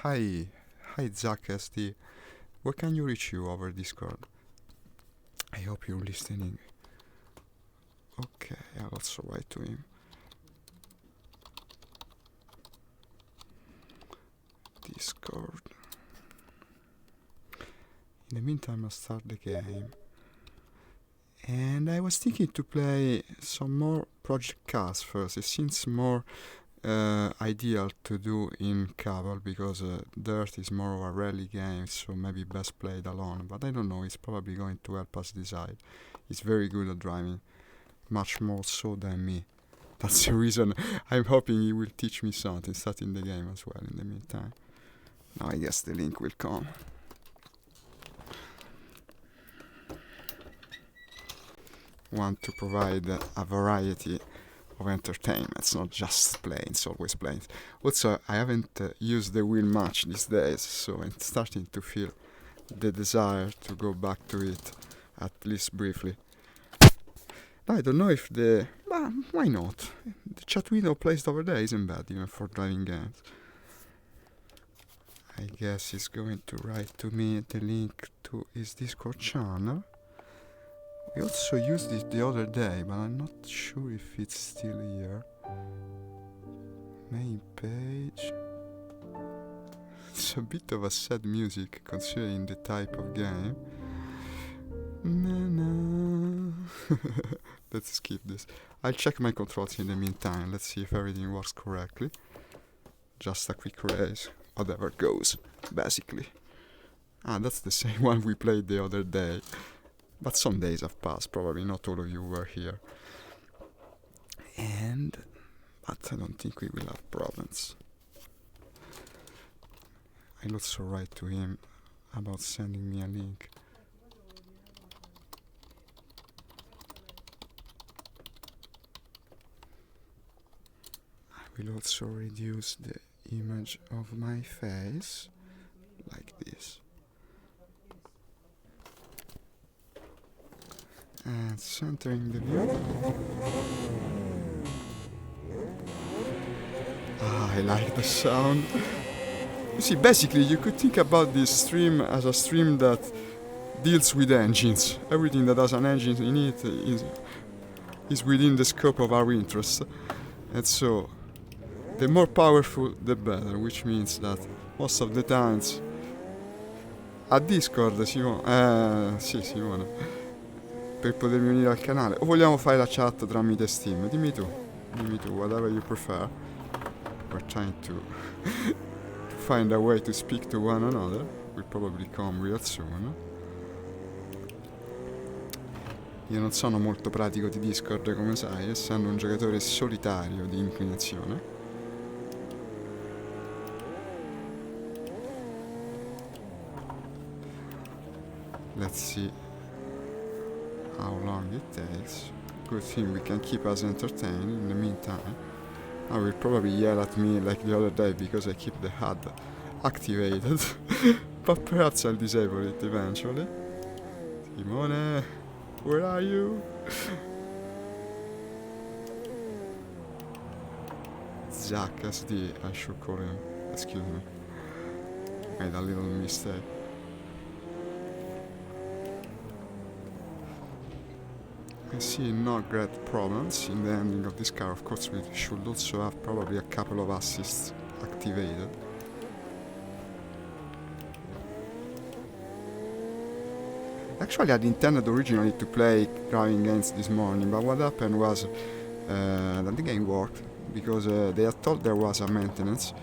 Hi, hi ZackSD. Where can you reach you over Discord? I hope you're listening. Okay, I'll also write to him. Discord. In the meantime, I'll start the game. And I was thinking to play some more Project Cars first. It seems more ideal to do in cable because Dirt is more of a rally game, so maybe best played alone. But I don't know, it's probably going to help us decide. He's very good at driving, much more so than me. That's the reason I'm hoping he will teach me something, starting the game as well in the meantime. Now I guess the link will come. Want to provide a variety of entertainment. It's not just planes, always planes. Also, I haven't used the wheel much these days, so I'm starting to feel the desire to go back to it, at least briefly. I don't know if why not? The chat window placed over there isn't bad, even for driving games. I guess he's going to write to me the link to his Discord channel. We also used it the other day, but I'm not sure if it's still here. Main page. It's a bit of a sad music considering the type of game. Let's skip this. I'll check my controls in the meantime. Let's see if everything works correctly. Just a quick race. Whatever goes, basically. That's the same one we played the other day. But some days have passed, probably not all of you were here. But I don't think we will have problems. I'll also write to him about sending me a link. I will also reduce the image of my face, like this. And centering the view. I like the sound. You see, basically you could think about this stream as a stream that deals with engines. Everything that has an engine in it is within the scope of our interest. And so, the more powerful the better, which means that most of the times a Discord, Simone. Sì, Simone. Per potermi unire al canale, o vogliamo fare la chat tramite Steam? Dimmi tu, whatever you prefer. We're trying to find a way to speak to one another. Will probably come real soon. Io non sono molto pratico di Discord, come sai, essendo un giocatore solitario di inclinazione. Let's see how long it takes. Good thing we can keep us entertained in the meantime. I will probably yell at me like the other day because I keep the HUD activated. But perhaps I'll disable it eventually. Simone, where are you? ZackSD, I should call him. Excuse me. Made a little mistake. I see no great problems in the ending of this car. Of course, we should also have probably a couple of assists activated. Actually, I'd intended originally to play driving games this morning, but what happened was that the game worked because they had told there was a maintenance,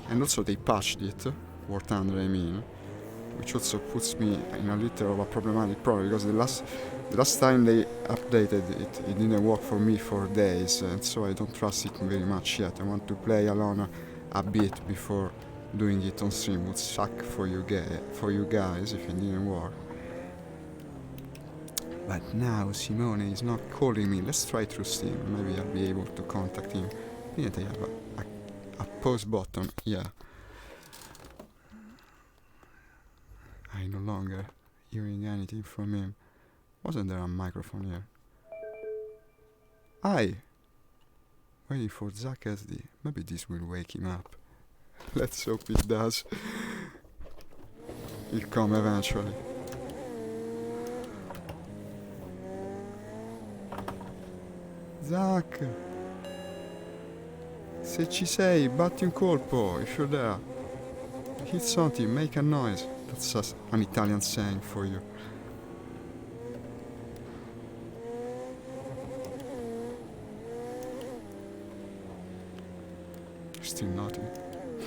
and also they patched it, War Thunder I mean, which also puts me in a little of a problematic problem because the last time they updated it, it didn't work for me for days, and so I don't trust it very much yet. I want to play alone a bit before doing it on stream. It would suck for you guys if it didn't work. But now Simone is not calling me. Let's try through Steam. Maybe I'll be able to contact him. Didn't I have a pause button? Yeah. I'm no longer hearing anything from him. Wasn't there a microphone here? Waiting for ZackSD. Maybe this will wake him up. Let's hope it does. He'll come eventually. Zack! Se ci sei, batti un colpo if you're there. Hit something, make a noise. That's just an Italian saying for you. Still nothing.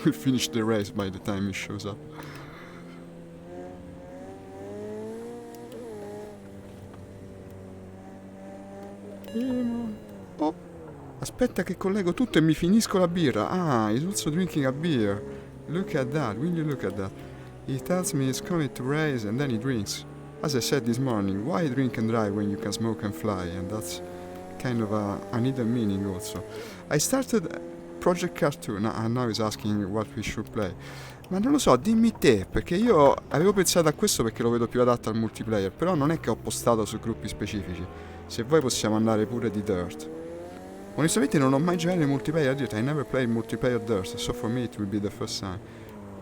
We'll finish the race by the time he shows up. Oh! Aspetta che collego tutto e mi finisco la birra. Ah, he's also drinking a beer. Look at that, will you look at that? He tells me he's coming to race and then he drinks. As I said this morning, why drink and drive when you can smoke and fly? And that's kind of an hidden meaning also. I started Project Cartoon and now he's asking what we should play. Ma non lo so, dimmi te, perché io avevo pensato a questo perché lo vedo più adatto al multiplayer, però non è che ho postato su gruppi specifici. Se vuoi possiamo andare pure di Dirt. Onestamente non ho mai giocato in multiplayer Dirt, I never played multiplayer Dirt, so for me it will be the first time.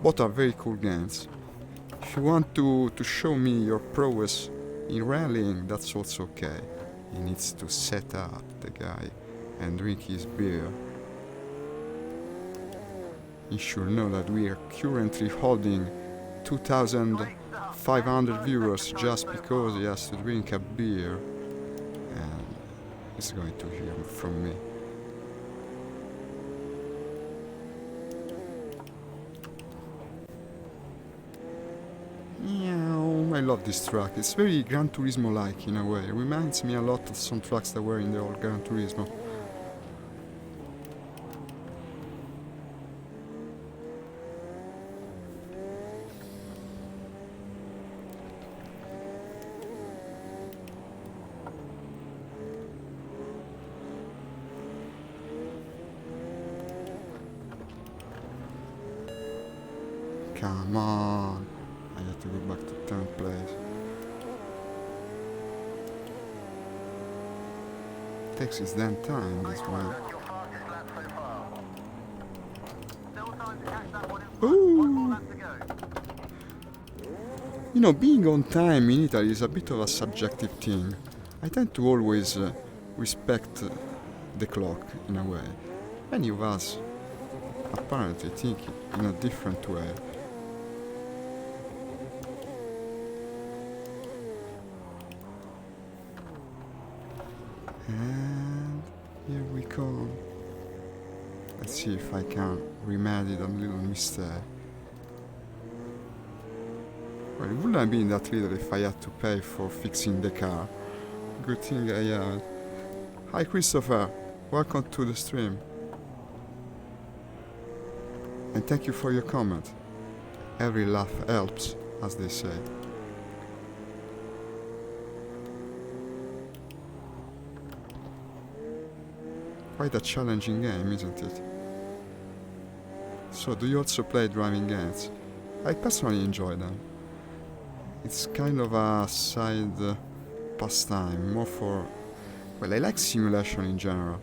Both are very cool games. If you want to show me your prowess in rallying, that's also okay. He needs to set up, the guy, and drink his beer. He should know that we are currently holding 2,500 viewers just because he has to drink a beer. And he's going to hear from me. I love this track. It's very Gran Turismo-like in a way. It reminds me a lot of some tracks that were in the old Gran Turismo. Come on. I have to go back to 10th place. Takes his damn time, this one. Ooh. You know, being on time in Italy is a bit of a subjective thing. I tend to always respect the clock in a way. Many of us apparently think in a different way. And here we come. Let's see if I can remedy that little mistake. Well, it wouldn't have been that little if I had to pay for fixing the car. Good thing I haven't. Hi Christopher, welcome to the stream. And thank you for your comment. Every laugh helps, as they say. Quite a challenging game, isn't it? So, do you also play driving games? I personally enjoy them. It's kind of a side pastime, more for... Well, I like simulation in general.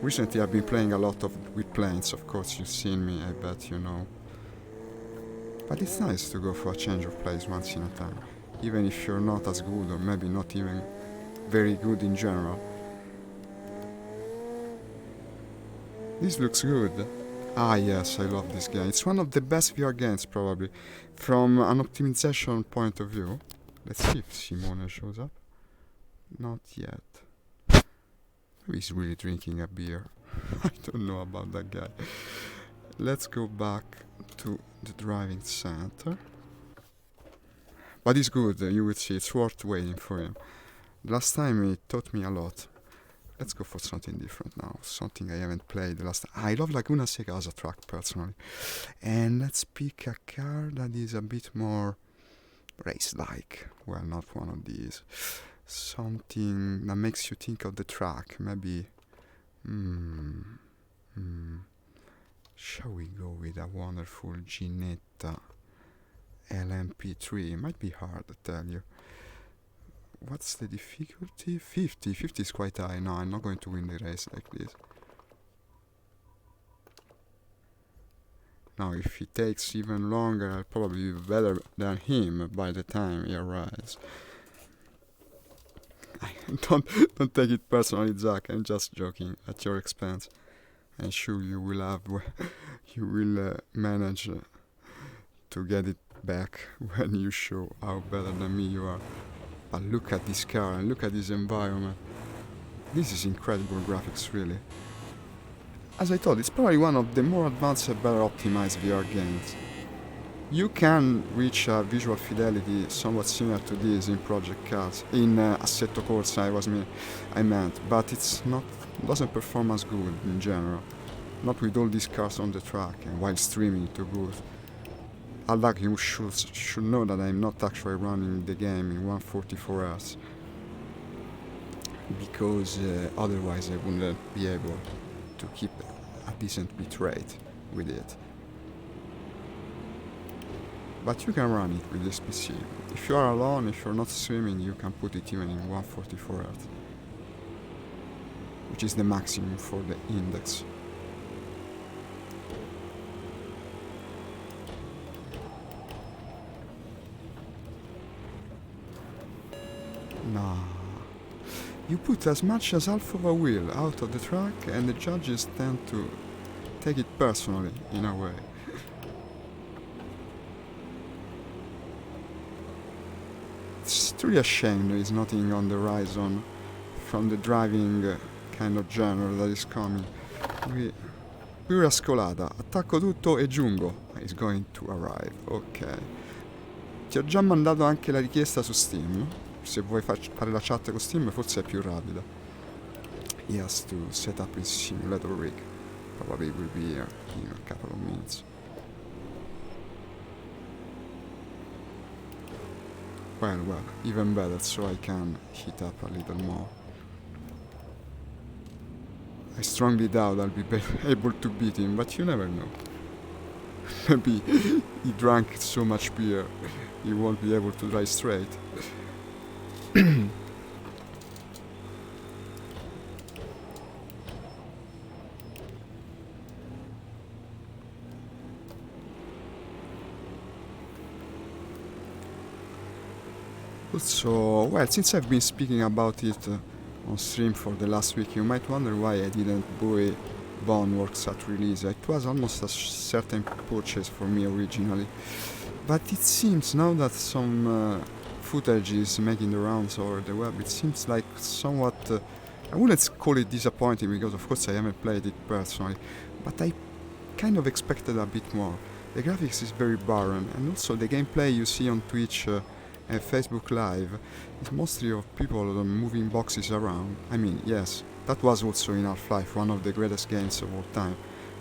Recently I've been playing a lot with planes, of course you've seen me, I bet you know. But it's nice to go for a change of pace once in a time, even if you're not as good or maybe not even very good in general. This looks good. Ah yes, I love this game. It's one of the best VR games probably, from an optimization point of view. Let's see if Simone shows up. Not yet. Maybe he's really drinking a beer. I don't know about that guy. Let's go back to the driving center. But it's good, you will see, it's worth waiting for him. Last time he taught me a lot. Let's go for something different now, something I haven't played the last time. I love Laguna Seca as a track personally. And let's pick a car that is a bit more race-like. Well, not one of these. Something that makes you think of the track, maybe. Shall we go with a wonderful Ginetta LMP3? It might be hard to tell you. What's the difficulty? 50. 50 is quite high. No, I'm not going to win the race like this. Now, if he takes even longer, I'll probably be better than him by the time he arrives. Don't take it personally, Zach. I'm just joking at your expense. I'm sure you will manage to get it back when you show how better than me you are. But look at this car and look at this environment. This is incredible graphics, really. As I thought, it's probably one of the more advanced and better optimized VR games. You can reach a visual fidelity somewhat similar to this in Project Cars, in Assetto Corsa I meant, but doesn't perform as good in general. Not with all these cars on the track and while streaming to booth. Although you should know that I'm not actually running the game in 144 Hz, because otherwise I wouldn't be able to keep a decent bitrate with it. But you can run it with this PC. If you are alone, if you're not streaming, you can put it even in 144 Hz, which is the maximum for the index. Nah. You put as much as half of a wheel out of the track and the judges tend to take it personally, in a way. It's truly a shame there is nothing on the horizon from the driving kind of genre that is coming. Pura scolata, attacco tutto e giungo is going to arrive, ok. Ti ho già mandato anche la richiesta su Steam. Se vuoi fare la chat con Steam forse è più rapida. He has to set up his simulator rig. Probably will be here in a couple of minutes. Well, even better, so I can heat up a little more. I strongly doubt I'll be able to beat him, but you never know. Maybe he drank so much beer, he won't be able to drive straight. Also, well, since I've been speaking about it on stream for the last week, you might wonder why I didn't buy Boneworks at release. It was almost a certain purchase for me originally. But it seems now that some footage is making the rounds over the web, it seems like somewhat, I wouldn't call it disappointing because of course I haven't played it personally, but I kind of expected a bit more. The graphics is very barren, and also the gameplay you see on Twitch and Facebook Live is mostly of people moving boxes around. I mean, yes, that was also in Half-Life, one of the greatest games of all time,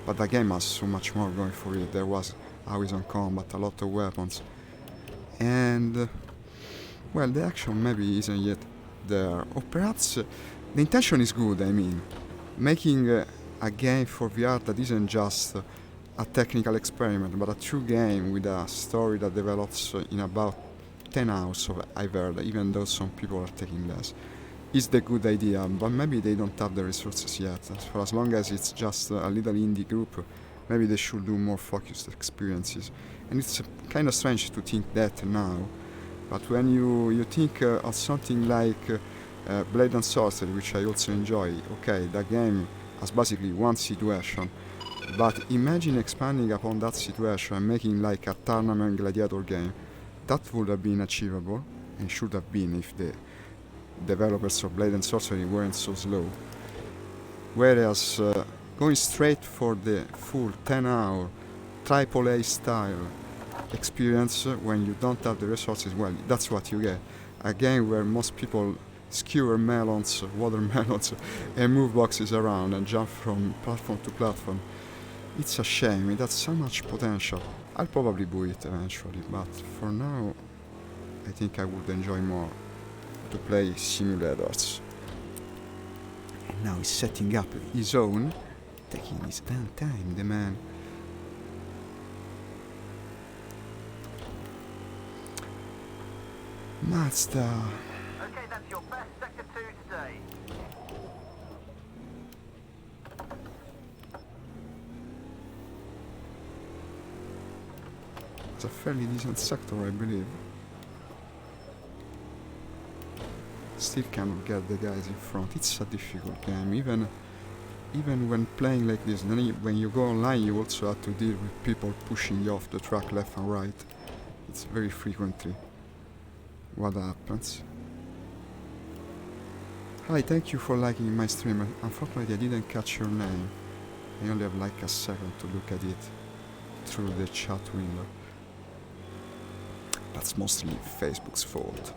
but the game has so much more going for it. There was always-on combat, a lot of weapons, and well, the action maybe isn't yet there, or perhaps the intention is good. I mean, making a game for VR that isn't just a technical experiment, but a true game with a story that develops in about 10 hours, I've heard, even though some people are taking less, is the good idea, but maybe they don't have the resources yet. For as long as it's just a little indie group, maybe they should do more focused experiences. And it's kind of strange to think that now, but when you think of something like Blade and Sorcery, which I also enjoy, okay, that game has basically one situation, but imagine expanding upon that situation and making like a tournament gladiator game. That would have been achievable, and should have been if the developers of Blade and Sorcery weren't so slow. Whereas going straight for the full 10-hour AAA style experience when you don't have the resources, well, that's what you get. A game where most people skewer melons, watermelons, and move boxes around and jump from platform to platform. It's a shame, it has so much potential. I'll probably buy it eventually, but for now I think I would enjoy more to play simulators. And now he's setting up his own, taking his damn time, the man. Mazda. Okay, that's your best sector 2 today. It's a fairly decent sector, I believe. Still cannot get the guys in front. It's a difficult game, even when playing like this. Then when you go online, you also have to deal with people pushing you off the track left and right. It's very frequently what happens. Hi, thank you for liking my stream. Unfortunately, I didn't catch your name. I only have like a second to look at it through the chat window. That's mostly Facebook's fault.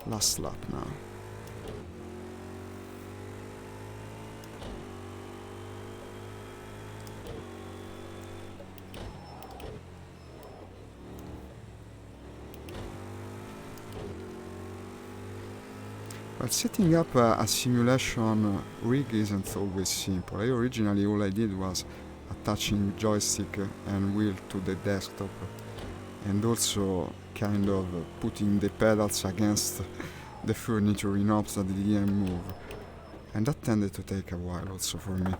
Last lap now. Well, setting up a simulation rig isn't always simple. Originally all I did was attaching joystick and wheel to the desktop and also kind of putting the pedals against the furniture in hopes that they didn't move. And that tended to take a while also for me.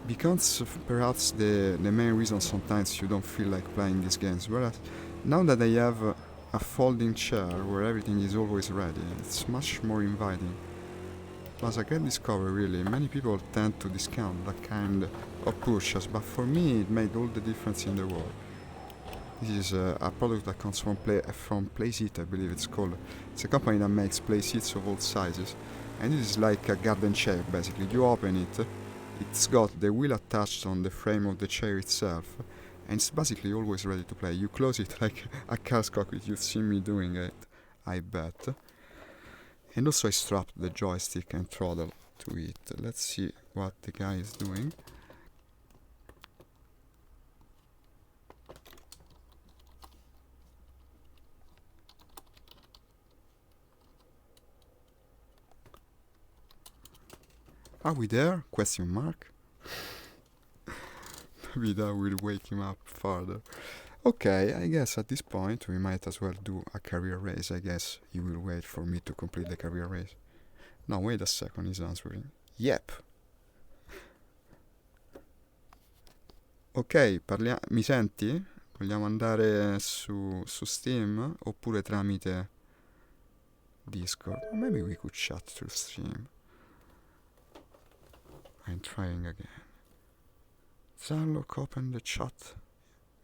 Because perhaps the main reason sometimes you don't feel like playing these games. Whereas now that I have a folding chair where everything is always ready, it's much more inviting. Plus, I can discover really, many people tend to discount that kind of pushes, but for me it made all the difference in the world. This is a product that comes from Playseat, I believe it's called. It's a company that makes play seats of all sizes, and this is like a garden chair basically. You open it, it's got the wheel attached on the frame of the chair itself, and it's basically always ready to play. You close it like a car's cockpit, you've seen me doing it, I bet. And also I strapped the joystick and throttle to it. Let's see what the guy is doing. Are we there? Question mark. Maybe that will wake him up further. Okay, I guess at this point we might as well do a career race. I guess you will wait for me to complete the career race. No, wait a second, he's answering. Yep. Ok, mi senti? Vogliamo andare su Steam oppure tramite Discord? Or maybe we could chat through Steam. I'm trying again. Zarlock, open the chat.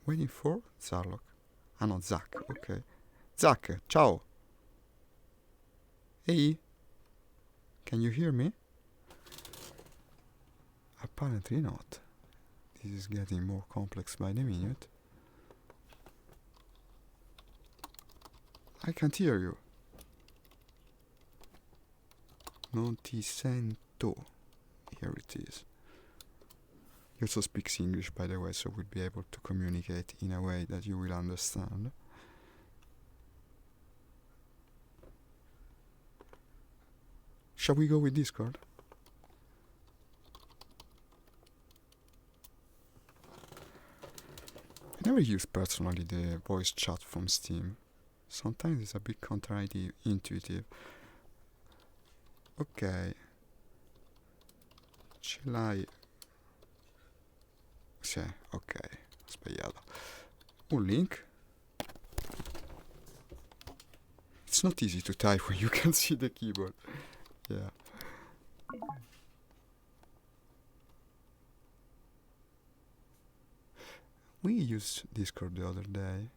Waiting for Zarlock. Ah no, Zack, ok. Zack, ciao! Hey! Can you hear me? Apparently not. This is getting more complex by the minute. I can't hear you. Non ti sento. Here it is. He also speaks English, by the way, so we'll be able to communicate in a way that you will understand. Shall we go with Discord? I never use personally the voice chat from Steam. Sometimes it's a bit counterintuitive. Ok. Ce l'hai. Sì, ok. Ho sbagliato. Un link. It's not easy to type when you can see the keyboard. Yeah. We used Discord the other day,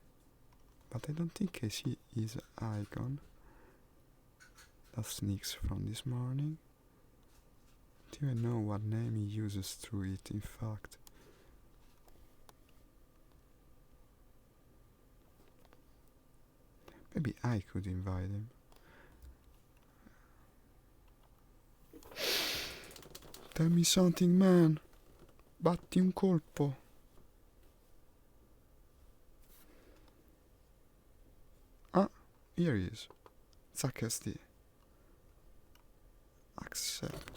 but I don't think I see his icon. That sneaks from this morning. Do you know what name he uses through it, in fact? Maybe I could invite him. Tell me something, man. Batti un colpo. Ah, here he is. ZackSD. Accept.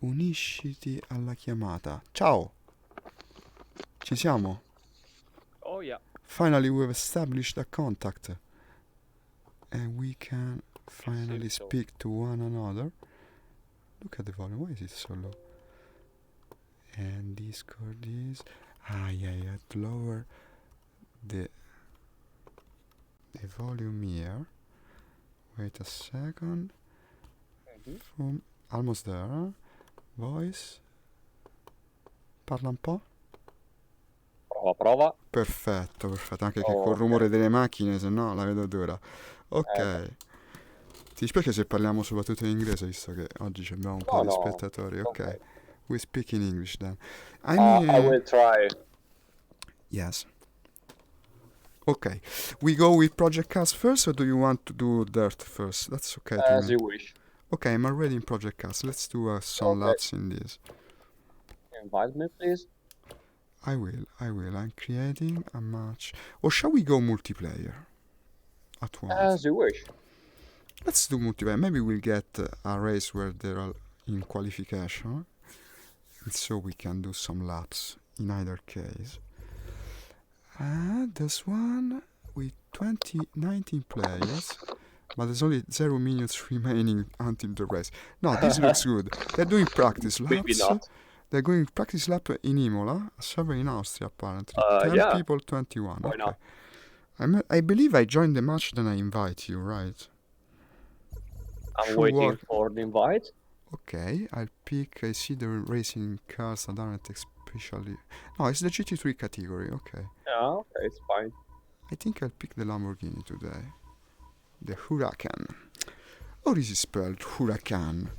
Unisciti alla chiamata. Ciao! Ci siamo? Oh yeah. Finally we've established a contact. And we can finally so. speak to one another. Look at the volume, why is it so low? And Discord is... yeah, you have to lower the volume here. Wait a second. From almost there, huh? Voice. Parla un po'. Prova. Perfetto, anche che col rumore delle macchine, se no la vedo dura. Ok. Ti dispiace se parliamo soprattutto in inglese, visto che oggi abbiamo un po' di spettatori? Ok. We speak in English then. I will try. Yes. Okay. We go with Project Cast first, or do you want to do Dirt first? That's okay to As me. you wish. Okay, I'm already in Project Cast. Let's do some laps in this. Invite me, please. I will. I'm creating a match. Or shall we go multiplayer? At once? As you wish. Let's do multiplayer. Maybe we'll get a race where they're all in qualification. And so we can do some laps in either case. There's one with 19 players. But there's only 0 minutes remaining until the race. No, this looks good. They're doing practice laps. Maybe not. They're going practice lap in Imola, a server in Austria apparently. 10 yeah. people, 21. Why Okay. not? I believe I joined the match, then I invite you, right? I'm waiting for the invite. Okay, I'll pick. I see the racing cars that aren't especially. No, it's the GT3 category. Okay. Yeah, okay, it's fine. I think I'll pick the Lamborghini today. The Huracan. Or is it spelled Huracan?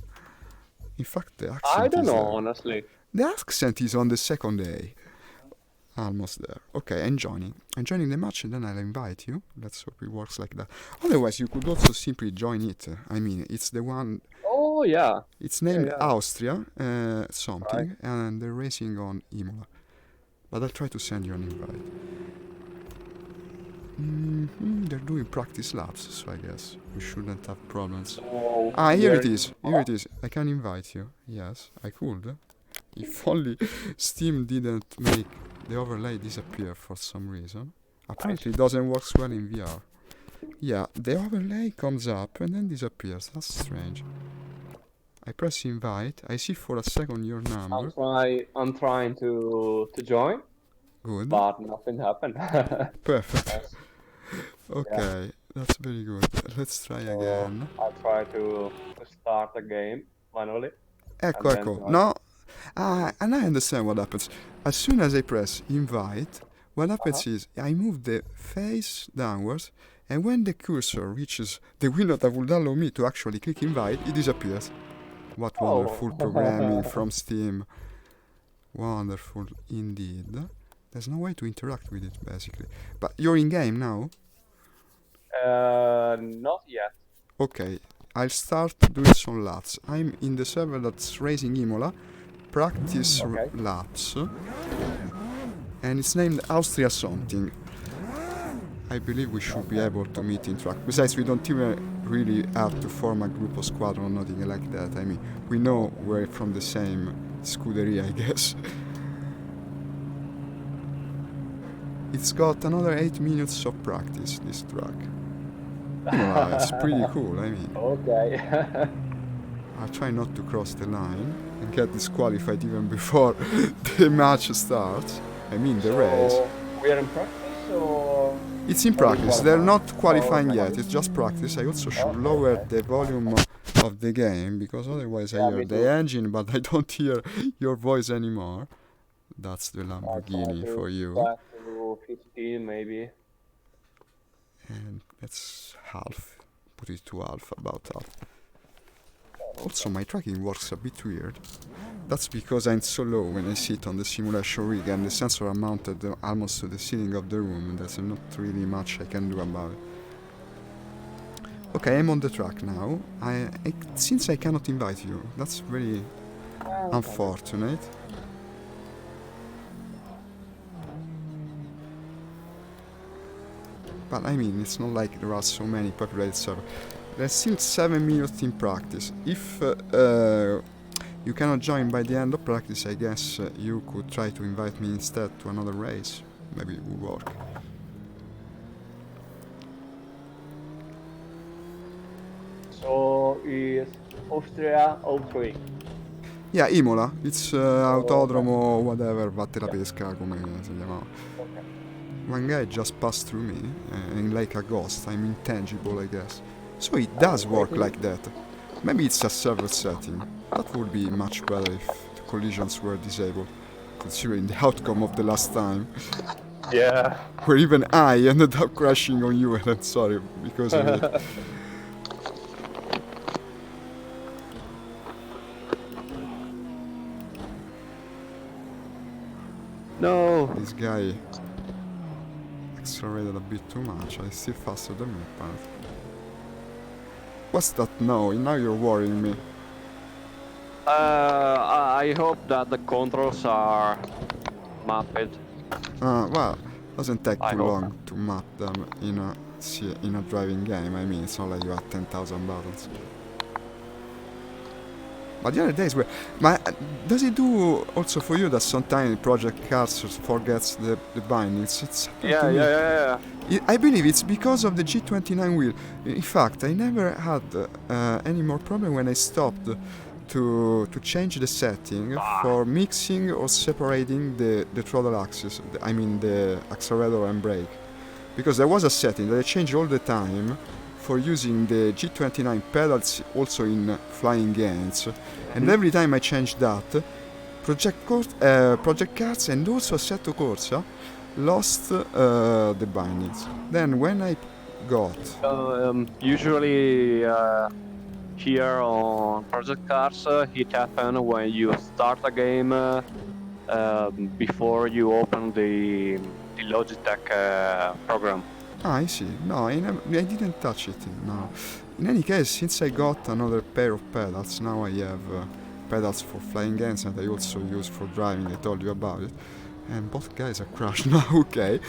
In fact, the accent I don't is know, there. honestly. The accent is on the second day. Almost there. Okay, I'm joining. I'm joining the match and then I'll invite you. Let's hope it works like that. Otherwise, you could also simply join it. I mean, it's the one... Oh, yeah. It's named yeah. Austria something, and they're racing on Imola. But I'll try to send you an invite. They're doing practice laps, so I guess we shouldn't have problems. Here it is. Here it is. I can invite you. Yes, I could. If only Steam didn't make the overlay disappear for some reason. Apparently it doesn't work well in VR. Yeah, the overlay comes up and then disappears. That's strange. I press invite. I see for a second your number. I'm trying to join. Good. But nothing happened. Perfect. Okay, that's very good. Let's try again. I'll try to start the game manually. Ecco. No. And I understand what happens. As soon as I press invite, what happens is I move the face downwards, and when the cursor reaches the window that would allow me to actually click invite, it disappears. What wonderful programming from Steam. Wonderful indeed. There's no way to interact with it, basically. But you're in game now? Not yet. Okay, I'll start doing some laps. I'm in the server that's racing Imola. Practice laps. And it's named Austria something. I believe we should be able to meet in track. Besides, we don't even really have to form a group or squadron or nothing like that. I mean, we know we're from the same scuderia, I guess. It's got another 8 minutes of practice, this track. Yeah, it's pretty cool, I mean. Okay. I try not to cross the line and get disqualified even before the match starts. I mean, the race. We are in practice, or...? It's in practice. They're not qualifying yet. It's just practice. I also should lower the volume of the game, because otherwise I hear the engine, but I don't hear your voice anymore. That's the Lamborghini for you. Back to 15 maybe. And that's half. Put it to half, about half. Also, my tracking works a bit weird. That's because I'm so low when I sit on the simulation rig and the sensor are mounted almost to the ceiling of the room, and there's not really much I can do about it. Okay, I'm on the track now. Since I cannot invite you, that's very unfortunate. But I mean, it's not like there are so many populated servers. There's still 7 minutes in practice. If you cannot join by the end of practice, I guess you could try to invite me instead to another race. Maybe it would work. So is Austria 03? Yeah, Imola, it's autodromo, whatever, Vatte la Pesca, come si chiamava. Okay. One guy just passed through me, and like a ghost, I'm intangible, I guess. So it does work like that. Maybe it's a server setting. That would be much better if the collisions were disabled, considering the outcome of the last time, Yeah. where even I ended up crashing on you, and I'm sorry because of it. No. This guy accelerated a bit too much. I still faster than me, apparently. What's that now? Now you're worrying me. I hope that the controls are mapped. Well, doesn't take I too hope. long to map them in a driving game. I mean, it's not like you have 10,000 buttons. But the other days were... does it do also for you that sometimes Project Cars forgets the bindings? It's happened to me. Yeah. I believe it's because of the G29 wheel. In fact, I never had any more problem when I stopped to change the setting for mixing or separating the throttle axis. I mean the accelerator and brake. Because there was a setting that I changed all the time for using the G29 pedals also in flying gains. And every time I changed that, Project Cars and also Assetto Corsa lost the bindings. Then when I got... Usually here on Project Cars, it happens when you start a game before you open the Logitech program. Ah, I see. No, I didn't touch it. No. In any case, since I got another pair of pedals, now I have pedals for flying games and I also use for driving. I told you about it. And both guys are crashed now, okay.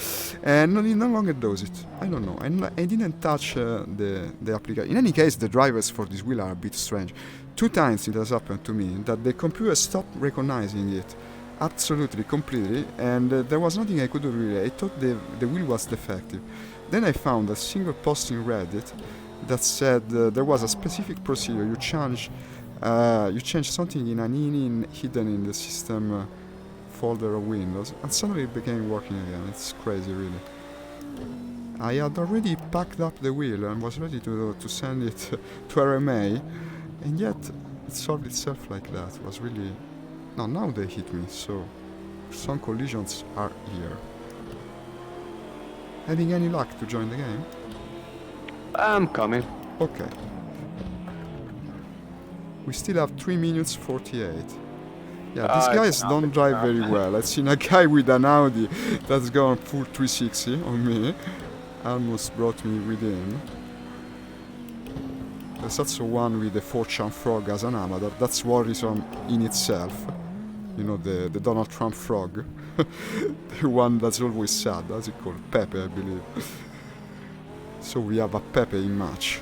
And it no longer does it. I don't know. And I didn't touch the application. In any case, the drivers for this wheel are a bit strange. 2 times it has happened to me that the computer stopped recognizing it. Absolutely, completely. And there was nothing I could do really. I thought the wheel was defective. Then I found a single post in Reddit that said there was a specific procedure. You change something in an in hidden in the system folder of Windows, and suddenly it began working again. It's crazy, really. I had already packed up the wheel and was ready to send it to RMA, and yet it solved itself like that. It was really... No, now they hit me, so some collisions are here. Having any luck to join the game? I'm coming. Okay. We still have 3 minutes 48. Yeah, these guys don't drive very well. I've seen a guy with an Audi that's gone full 360 on me. Almost brought me within. There's also one with the fortune frog as an amateur. That's worrisome in itself. You know, the Donald Trump frog. The one that's always sad. How's it called? Pepe, I believe. So we have a Pepe in match.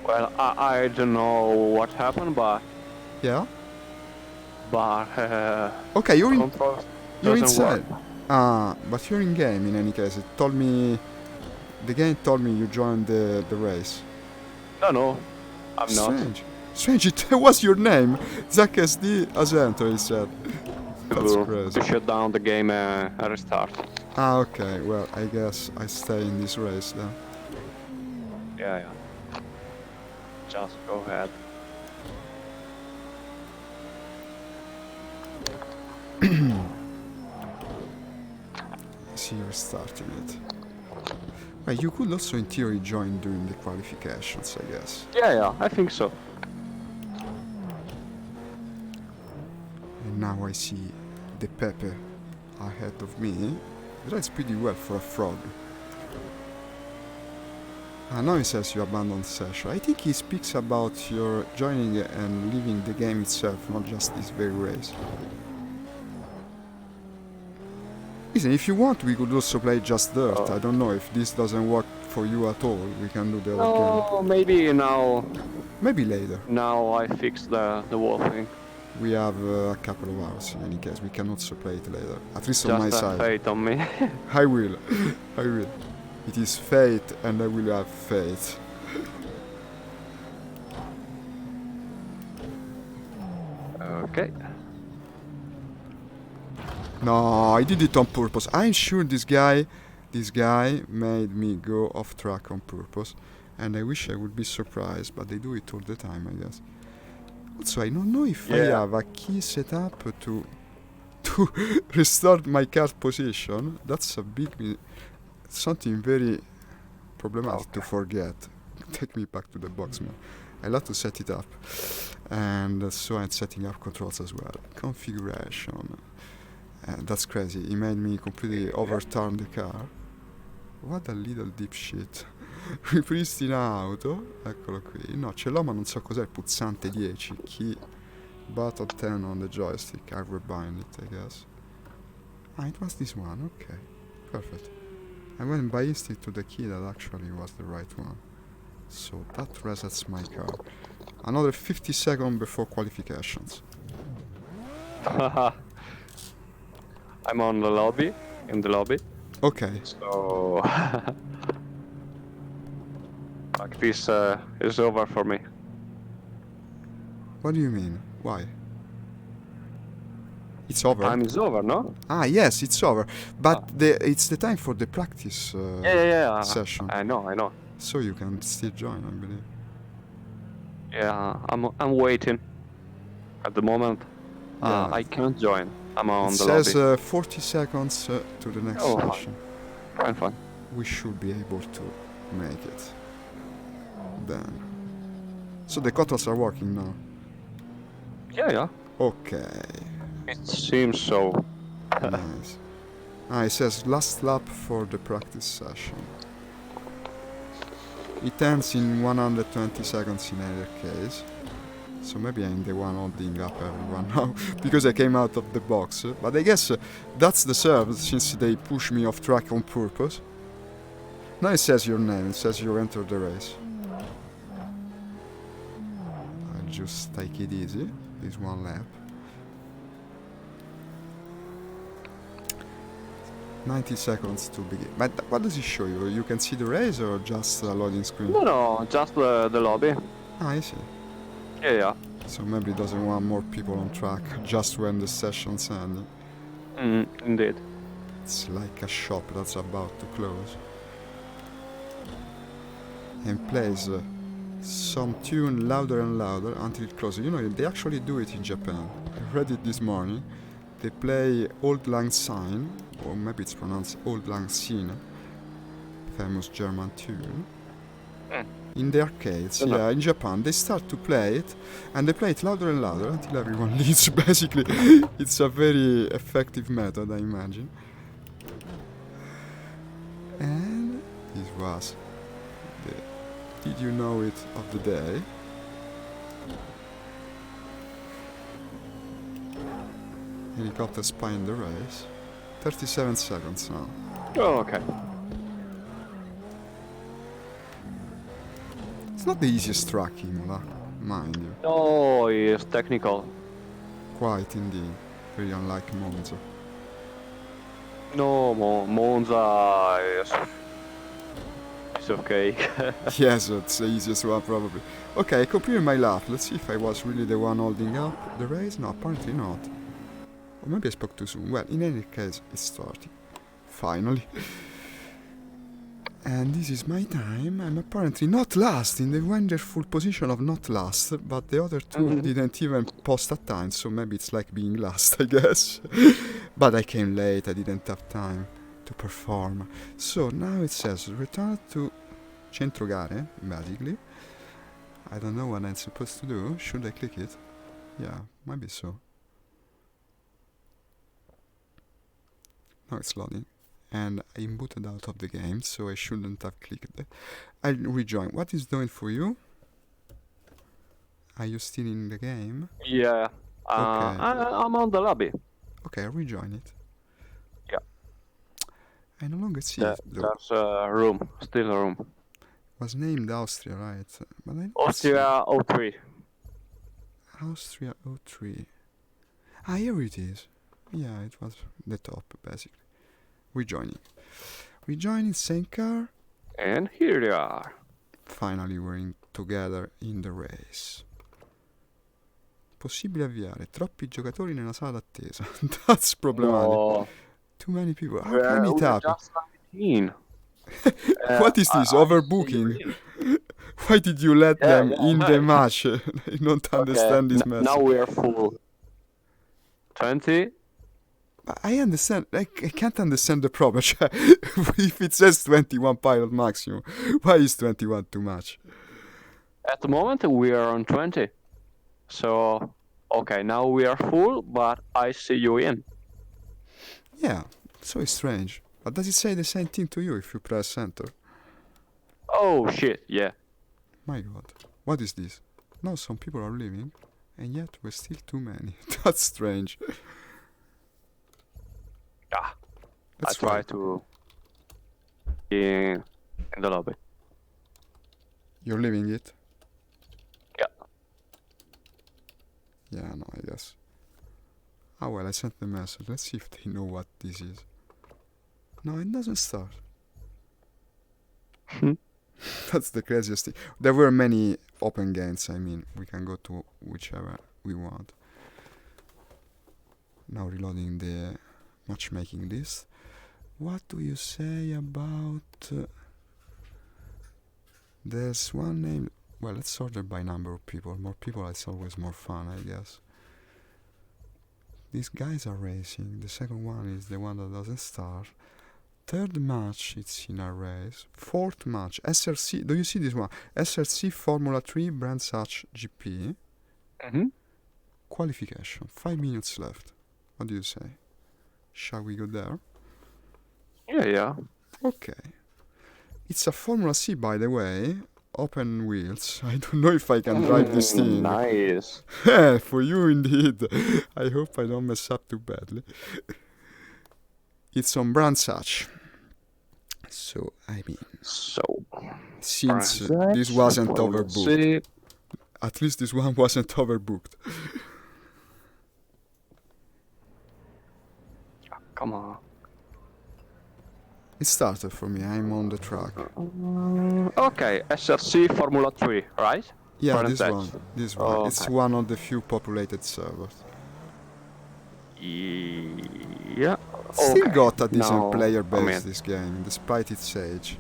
Well, I don't know what happened, but... Yeah? But... Okay, you're doesn't inside. work. But you're in game in any case. It told me... The game told me you joined the race. No, I'm not. Strange, it was your name. ZackSD Asento, he said. That's crazy. To shut down the game and restart. Ah, okay. Well, I guess I stay in this race then. Yeah. Just go ahead. See, you're starting it. Well, you could also in theory join during the qualifications, I guess. Yeah, I think so. And now I see the Pepe ahead of me. It rides pretty well for a frog. Now he says you abandoned session. I think he speaks about your joining and leaving the game itself, not just this very race. Listen, if you want, we could also play Just Dirt. I don't know if this doesn't work for you at all. We can do the other game. Oh, maybe now. Maybe later. Now I fixed the whole thing. We have a couple of hours in any case. We can also play it later. At least on my Just have side. faith on me. I will. I will. It is fate and I will have faith. Okay. No, I did it on purpose. I'm sure this guy made me go off track on purpose. And I wish I would be surprised, but they do it all the time, I guess. Also, I don't know if I Yeah. have a key set up to restore my car's position. That's a big something very problematic to forget. Take me back to the box, man. I'll have to set it up. And so I'm setting up controls as well. Configuration. That's crazy. He made me completely overturn the car. What a little dipshit. Ripristina auto. Eccolo qui. No, ce l'ho ma non so cos'è il pulsante 10. Key. Button 10 on the joystick. I rebind it, I guess. Ah, it was this one. Okay. Perfect. I went by instinct to the key that actually was the right one. So that resets my car. Another 50 seconds before qualifications. I'm on the lobby. In the lobby. Okay. So. Like this is over for me. What do you mean? Why? It's over. Time is over, no? Ah, yes, it's over. But it's the time for the practice Yeah. session. I know. So you can still join, I believe. Yeah, I'm waiting. At the moment, Yeah. I can't join. I'm on It the says lobby. 40 seconds to the next Oh, session. Fine. We should be able to make it. Then. So the controls are working now. Yeah. Okay. It seems so. Nice. Ah, it says last lap for the practice session. It ends in 120 seconds in either case. So maybe I'm the one holding up everyone now because I came out of the box. But I guess that's the serve since they push me off track on purpose. Now it says your name, it says you entered the race. I'll just take it easy, this one lap. 90 seconds to begin. But what does it show you? You can see the race or just a loading screen? No, just the lobby. Ah, I see. Yeah. So maybe it doesn't want more people on track just when the session's ending. Indeed. It's like a shop that's about to close. And plays some tune louder and louder until it closes. You know, they actually do it in Japan. I read it this morning. They play Old Lang Syne, or maybe it's pronounced Old Lang Syne, famous German tune. In the arcades, yeah, in Japan, they start to play it, and they play it louder and louder until everyone leaves, basically. It's a very effective method, I imagine. And this was the Did You Know It of the day. Helicopter spying the race. 37 seconds now. Oh, okay. It's not the easiest track, Imola, mind you. Oh, it's technical. Quite indeed. Very unlike Monza. No, Monza is piece of cake. Yes, it's the easiest one probably. Okay, compare my lap. Let's see if I was really the one holding up the race. No, apparently not. Or maybe I spoke too soon. Well, in any case, it's starting. Finally. And this is my time. I'm apparently not last, in the wonderful position of not last, but the other two didn't even post a time, so maybe it's like being last, I guess. But I came late, I didn't have time to perform. So now it says return to Centro Gare, basically. I don't know what I'm supposed to do. Should I click it? Yeah, maybe so. Now it's loading. And I'm booted out of the game, so I shouldn't have clicked it. I'll rejoin. What is doing for you? Are you still in the game? Yeah. Okay. I'm on the lobby. Okay, I'll rejoin it. Yeah. I no longer see it though. There's a room. Still a room. Was named Austria, right? But I don't see Austria 03. Austria 03. Ah, here it is. Yeah, it was the top, basically. Rejoining same car. And here they are. Finally we're together in the race. Possibile avviare. Troppi giocatori nella sala d'attesa. That's problematic. No, Too many people. How can it we're happen? just 19. What is this? I see you Overbooking? in. Why did you let Yeah, them yeah, in the right. match? I don't Okay, understand this message. now we are full. 20? I understand. I can't understand the problem. If it says 21 pilot maximum, why is 21 too much? At the moment we are on 20. So, okay, now we are full, but I see you in. Yeah, so it's strange. But does it say the same thing to you if you press enter? Oh shit, yeah. My god. What is this? Now some people are leaving, and yet we're still too many. That's strange. Ah, Let's I try to in the lobby. You're leaving it? Yeah. Yeah, no, I guess. Ah well, I sent the message. Let's see if they know what this is. No, it doesn't start. That's the craziest thing. There were many open games, I mean. We can go to whichever we want. Now reloading the matchmaking list. What do you say about... there's one name... Well, let's sort it by number of people. More people, it's always more fun, I guess. These guys are racing. The second one is the one that doesn't start. Third match, it's in a race. Fourth match, SRC. Do you see this one? SRC Formula 3 Brands Hatch GP. Qualification. 5 minutes left. What do you say? Shall we go there? Yeah. Okay. It's a Formula C, by the way. Open wheels. I don't know if I can drive this thing. Nice. For you indeed. I hope I don't mess up too badly. It's on Brands Hatch. So, I mean... So... Since this wasn't overbooked. At least this one wasn't overbooked. Come on. It started for me, I'm on the track. Okay, SRC Formula 3, right? Yeah, Brands Hatch. this one. Okay. It's one of the few populated servers. Yeah. Still Okay. got a decent Now, player base, I'm in. this game, despite its age.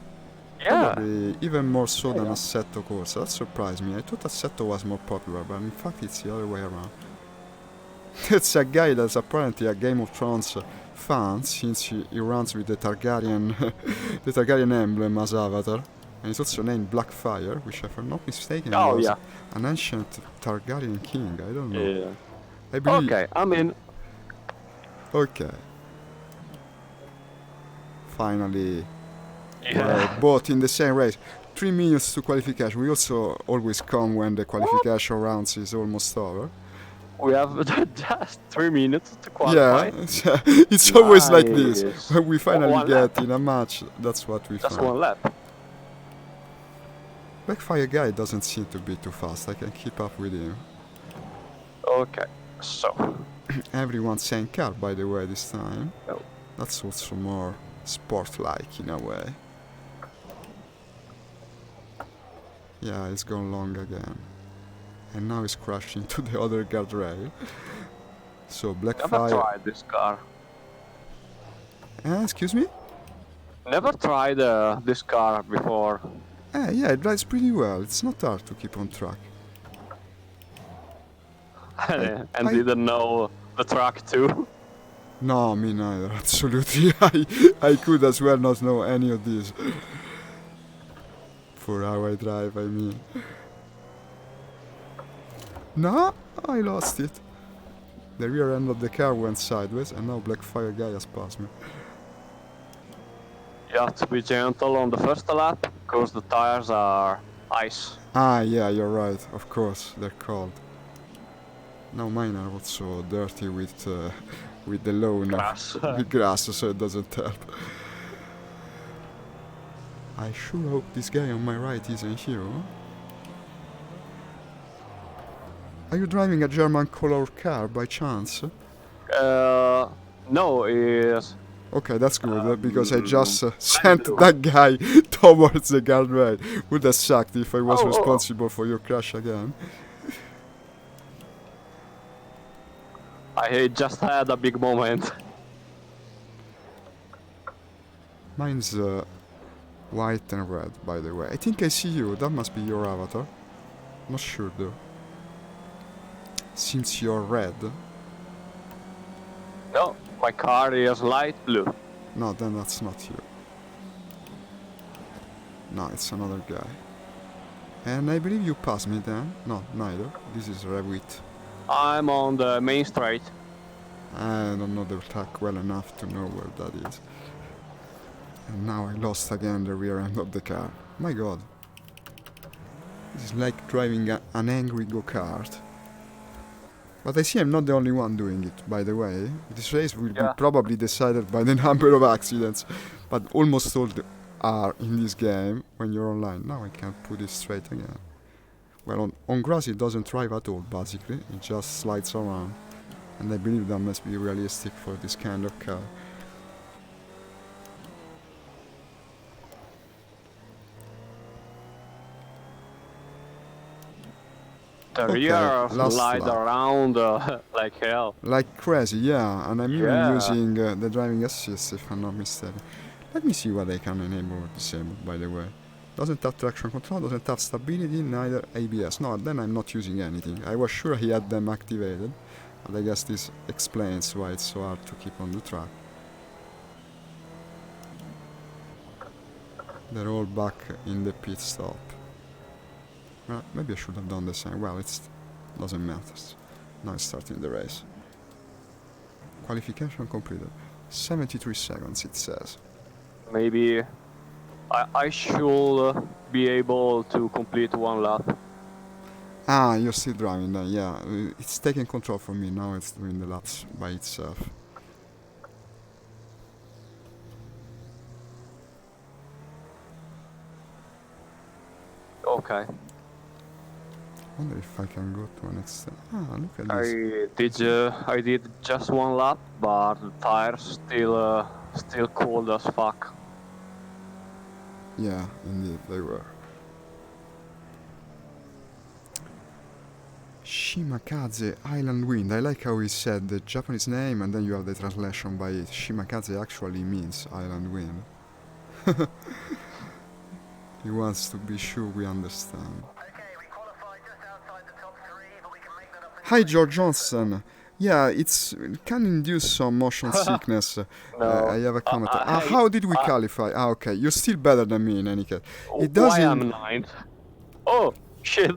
Yeah. Probably even more so than Yeah. Assetto Corsa. That surprised me. I thought Assetto was more popular, but in fact it's the other way around. It's a guy that's apparently a Game of Thrones fan, since he runs with the Targaryen, the Targaryen emblem as avatar. And he's also named Blackfire, which if I'm not mistaken was Yeah. an ancient Targaryen king. I don't know. Yeah. I believe. Okay, I'm in. Okay. Finally, Yeah. we're both in the same race. 3 minutes to qualification. We also always come when the qualification rounds is almost over. We have just 3 minutes to qualify. Yeah, it's always like this. Nice. When we finally One get lap. in a match, that's what we Just find. one lap. Blackfire guy doesn't seem to be too fast. I can keep up with him. Okay, so. Everyone's same car, by the way, this time. Oh. That's also more sport-like in a way. Yeah, it's gone long again. And now it's crashed into the other guardrail. So Never Blackfire... tried this car. Excuse me? Never tried this car before. Yeah, it drives pretty well. It's not hard to keep on track. And I- didn't know the track too. No, me neither, absolutely. I could as well not know any of these. For how I drive, I mean. No, I lost it. The rear end of the car went sideways, and now Blackfire guy has passed me. You have to be gentle on the first lap, because the tires are ice. Ah, yeah, you're right. Of course, they're cold. Now mine are also dirty with the lawn, Grass. with grass, so it doesn't help. I sure hope this guy on my right isn't here. Are you driving a German colored car by chance? No, is Okay, that's good, because I just light sent blue. that guy towards the guardrail. Would have sucked if I was Oh, oh, oh. responsible for your crash again. I just had a big moment. Mine's white and red, by the way. I think I see you. That must be your avatar. Not sure though. Since you're red. No, my car is light blue. No, then that's not you. No, it's another guy. And I believe you passed me then. No, neither. This is Revit. I'm on the main street. I don't know the track well enough to know where that is. And now I lost again the rear end of the car. My god. This is like driving an angry go-kart. But I see I'm not the only one doing it, by the way. This race will be Yeah. probably decided by the number of accidents. But almost all are in this game when you're online. Now I can't put it straight again. Well, on grass it doesn't drive at all, basically. It just slides around. And I believe that must be realistic for this kind of car. The Okay, rear last slide lap. around like hell. Like crazy, yeah. And I'm even Yeah. using the driving assist, if I'm not mistaken. Let me see what I can enable or disable, by the way. Doesn't have traction control, doesn't have stability, neither ABS. No, then I'm not using anything. I was sure he had them activated, but I guess this explains why it's so hard to keep on the track. They're all back in the pit stop. Well, maybe I should have done the same. Well, it doesn't matter. Now it's starting the race. Qualification completed. 73 seconds, it says. Maybe I should be able to complete one lap. Ah, you're still driving then, yeah. It's taking control from me, now it's doing the laps by itself. Okay. Wonder if I can go to an extent. Ah, look at this. I did just one lap, but the tires still cold as fuck. Yeah, indeed, they were. Shimakaze Island Wind. I like how he said the Japanese name and then you have the translation by it. Shimakaze actually means Island Wind. He wants to be sure we understand. Okay, we qualified just outside the top three, but we can make that up in Hi, George Johnson. Yeah, it can induce some motion sickness. No. I have a comment. I- How did we qualify? Ah, okay. You're still better than me in any case. It Why doesn't. I'm ninth? Oh shit!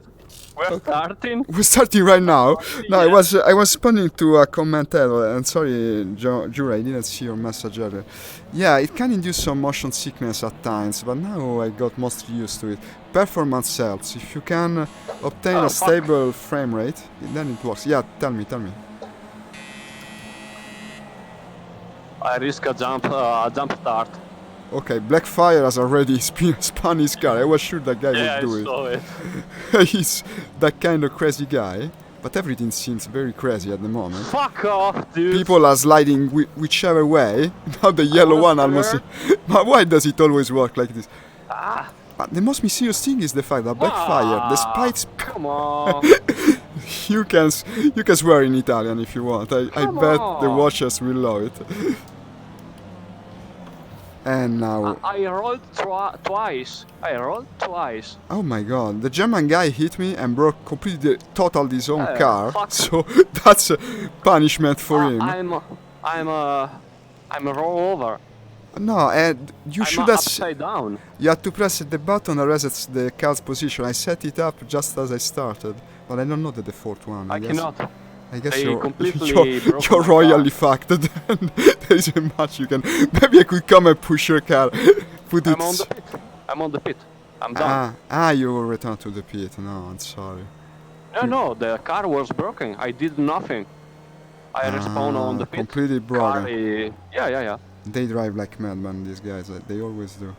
We're starting. We're starting right now. No, I Yeah. was responding to a commentator, and sorry, Jura, I didn't see your message earlier. Yeah, it can induce some motion sickness at times, but now I got mostly used to it. Performance helps. If you can obtain Oh, a fuck. stable frame rate, then it works. Yeah, tell me. I risk a jump start. Okay, Blackfire has already spun his car. I was sure that guy Yeah, I would do saw it. it. He's that kind of crazy guy, but everything seems very crazy at the moment. Fuck off, dude. People are sliding whichever way. Now the yellow one almost. But why does it always work like this? Ah, But the most mysterious thing is the fact that Blackfire, despite come on. you can swear in Italian if you want. I Come bet the on. watchers will love it. And now, I rolled twice. I rolled twice. oh my god, the German guy hit me and broke completely totaled his own car. fuck. So that's a punishment for him. I'm a rollover. No, and you I'm should have. upside down. You had to press the button that resets the car's position. I set it up just as I started, but I don't know the default one. I cannot. I guess They you're, completely broke you're my car. royally fucked. Then there isn't much you can. Maybe I could come and push your car. Put it. I'm on the pit. I'm on the pit. I'm done. You will return to the pit. No, I'm sorry. No, the car was broken. I did nothing. I respawned on the pit. Completely Car, broken. yeah. They drive like madmen, these guys. They always do.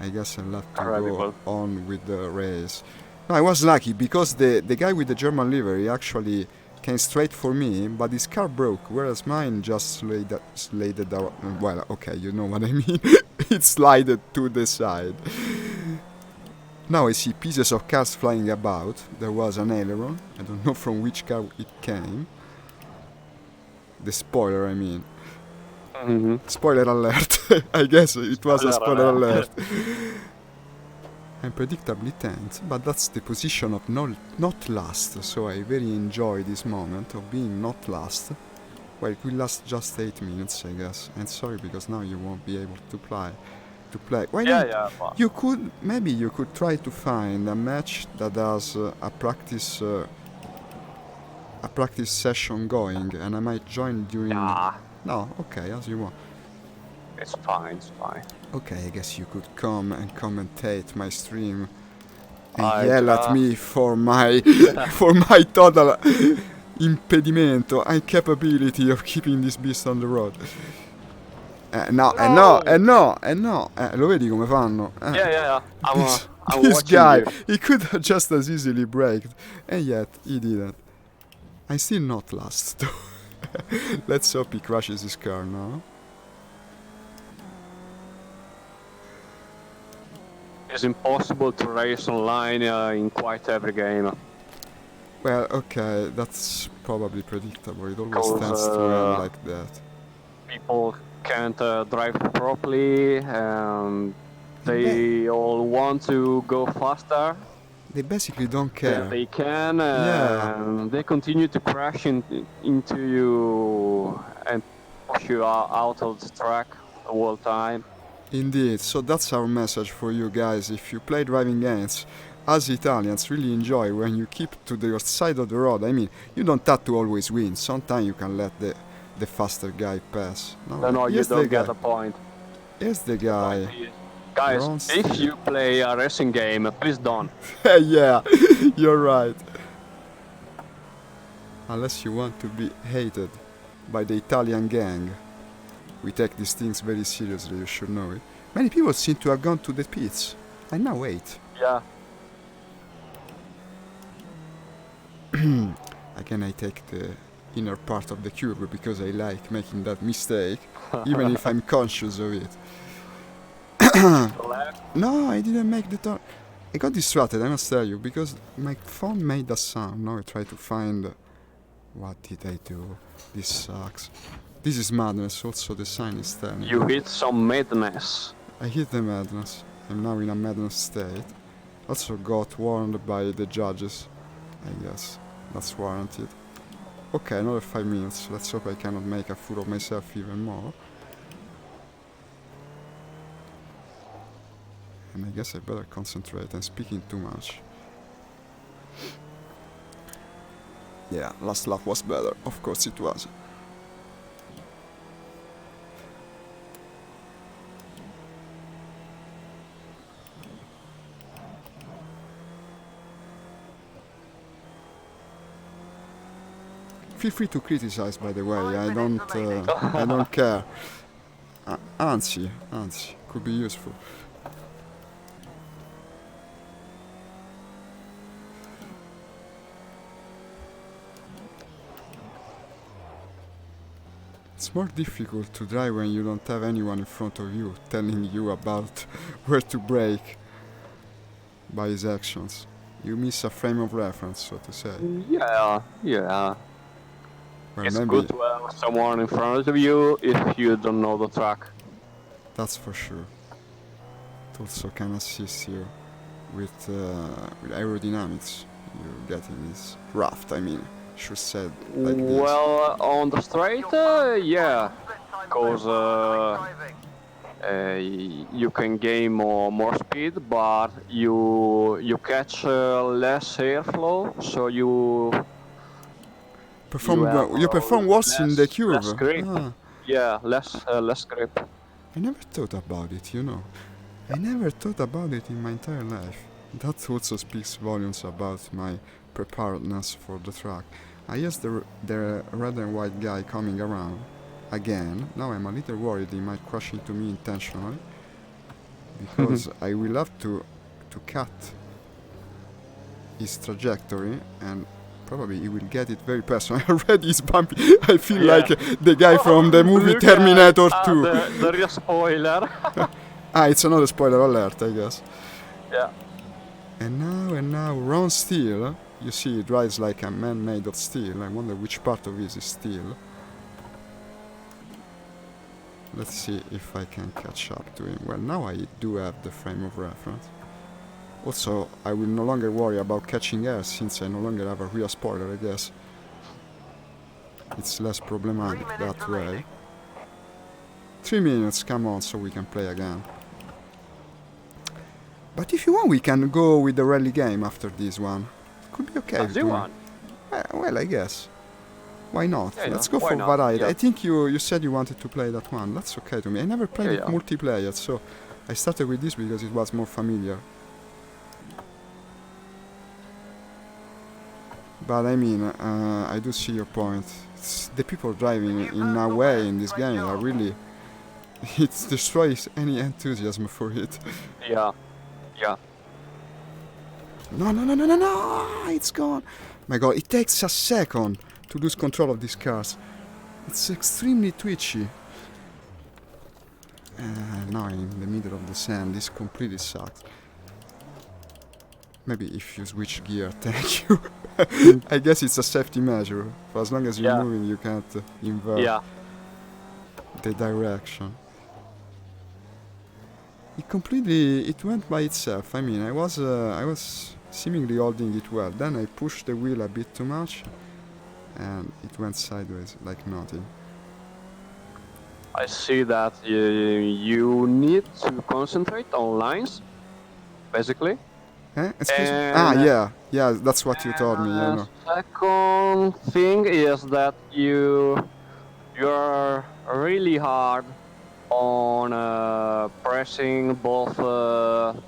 I guess I'll have to Terrible. go on with the race. No, I was lucky because the guy with the German livery actually came straight for me, but his car broke, whereas mine just slided out. Well, okay, you know what I mean. It slided to the side. Now I see pieces of cars flying about. There was an aileron. I don't know from which car it came. The spoiler, I mean. Mm-hmm. Spoiler alert. I guess it was a spoiler alert. I'm predictably tense, but that's the position of not last, so I very enjoy this moment of being not last. Well, it will last just 8 minutes, I guess. And sorry, because now you won't be able to play. Why Yeah, not? yeah. But Maybe you could try to find a match that has a practice session going, and I might join during. nah, No, okay, as you want. it's fine. It's fine. Okay, I guess you could come and commentate my stream and I yell at just- me for my for my total impedimento, incapability of keeping this beast on the road. No. Lo vedi come fanno? Yeah. I'm This watching guy, you. he could have just as easily braked, and yet he didn't. I'm still not last, though. Let's hope he crashes his car now. It's impossible to race online in quite every game. Well, okay, that's probably predictable. It always Because, tends to end like that. People can't drive properly, and they all want to go faster They basically don't than care. they can, Yeah. and they continue to crash into you and push you out of the track the whole time. Indeed, so that's our message for you guys. If you play driving games, us Italians really enjoy when you keep to the side of the road. I mean, you don't have to always win. Sometimes you can let the faster guy pass. No, you here's the don't guy. get the point. Here's the guy. Guys, Wrong if stick. you play a racing game, please don't. Yeah, you're right. Unless you want to be hated by the Italian gang. We take these things very seriously, you should know it. Many people seem to have gone to the pits. I now wait. Yeah. Again, I take the inner part of the cube because I like making that mistake, even if I'm conscious of it. No, I didn't make the turn. I got distracted, I must tell you, because my phone made a sound. Now I try to find... What did I do? This sucks. This is madness, also the sign is telling. You hit some madness. I hit the madness. I'm now in a madness state. Also got warned by the judges. I guess that's warranted. Okay, another 5 minutes. Let's hope I cannot make a fool of myself even more. And I guess I better concentrate. I'm speaking too much. Yeah, last lap was better. Of course it was. Feel free to criticize, by the way. I don't care. Anzi, could be useful. It's more difficult to drive when you don't have anyone in front of you telling you about where to brake by his actions. You miss a frame of reference, so to say. Yeah. Well, It's maybe good to have someone in front of you if you don't know the track. that's for sure. It also can assist you with aerodynamics. You get in this raft, I mean, should said like this. Well, on the straight, yeah, because you can gain more speed, but you catch less airflow, so you You perform worse in the curve. Less grip. Ah, Yeah, less grip. I never thought about it, you know. I never thought about it in my entire life. That also speaks volumes about my preparedness for the track. I guess the red and white guy coming around again. Now I'm a little worried he might crash into me intentionally, because I will have to cut his trajectory and Probably he will get it very personal. Already he's bumpy. I feel Yeah. like the guy from the movie Look Terminator at 2. the real spoiler. It's another spoiler alert, I guess. Yeah. And now, Ron Steel. You see, it drives like a man made of steel. I wonder which part of this is steel. Let's see if I can catch up to him. Well, now I do have the frame of reference. Also, I will no longer worry about catching air since I no longer have a rear spoiler, I guess. It's less problematic that way. 3 minutes, come on, so we can play again. But if you want, we can go with the rally game after this one. Could be okay. Let's do one. Well, I guess. Why not? Yeah, Let's go why for not? variety. Yeah. I think you said you wanted to play that one. That's okay to me. I never played it Yeah. multiplayer, so I started with this because it was more familiar. But I mean, I do see your point. The people driving in a way in this game are really... It destroys any enthusiasm for it. Yeah. Yeah. No, it's gone. My god, it takes a second to lose control of these cars. It's extremely twitchy. Now I'm in the middle of the sand. This completely sucks. Maybe if you switch gear, thank you. I guess it's a safety measure. For as long as you're Yeah. moving, you can't invert Yeah. the direction. It went by itself. I mean, I was seemingly holding it well. Then I pushed the wheel a bit too much, and it went sideways like nothing. I see that you need to concentrate on lines, basically. Excuse me? And- Yeah, that's what you told me, yeah, no. Second thing is that you're really hard on pressing both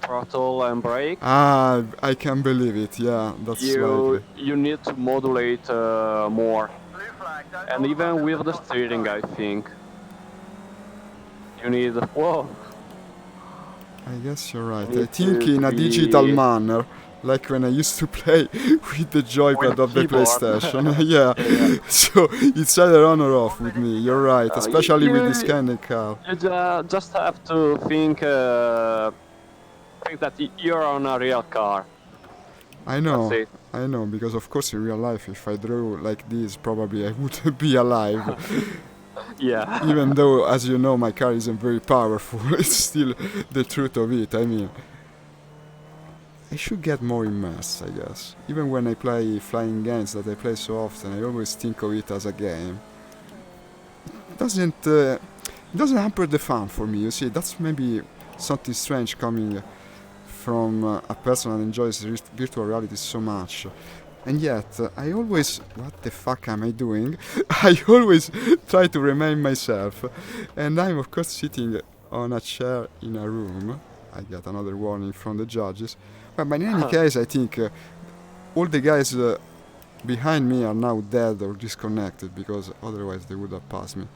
throttle and brake. I can believe it, yeah, that's likely. You need to modulate more, Blue flag, don't and hold even on, with the don't steering, I stop. think you need. Whoa! I guess you're right. Need I think to in a be- digital manner, like when I used to play with the joypad With of the keyboard. PlayStation. Yeah. Yeah. So it's either on or off with me. You're right, especially with this you- kind of car. You just have to think that you're on a real car. I know. That's it. I know, because of course in real life, if I drove like this, probably I wouldn't be alive. Yeah. Even though, as you know, my car isn't very powerful, it's still the truth of it. I mean, I should get more immersed, I guess. Even when I play flying games that I play so often, I always think of it as a game. It doesn't hamper the fun for me. You see, that's maybe something strange coming from a person that enjoys virtual reality so much. And yet, I always... What the fuck am I doing? I always try to remind myself. And I'm, of course, sitting on a chair in a room. I get another warning from the judges. But in any case, I think all the guys behind me are now dead or disconnected, because otherwise they would have passed me.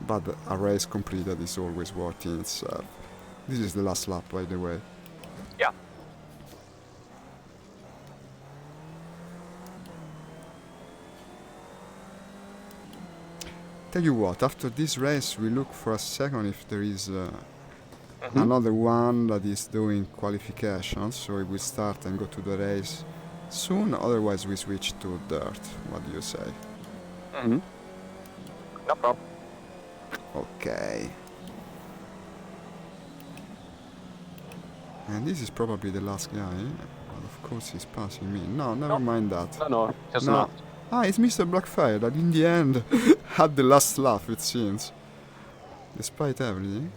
But a race completed is always worth in itself. This is the last lap, by the way. Yeah. Tell you what, after this race we look for a second if there is Mhm. another one that is doing qualifications, so we will start and go to the race soon, otherwise we switch to dirt. What do you say? Mhm. No problem. Okay. And this is probably the last guy, but of course he's passing me. No, never mind that. No, it's No. not. It's Mr. Blackfire that in the end had the last laugh, it seems. Despite everything.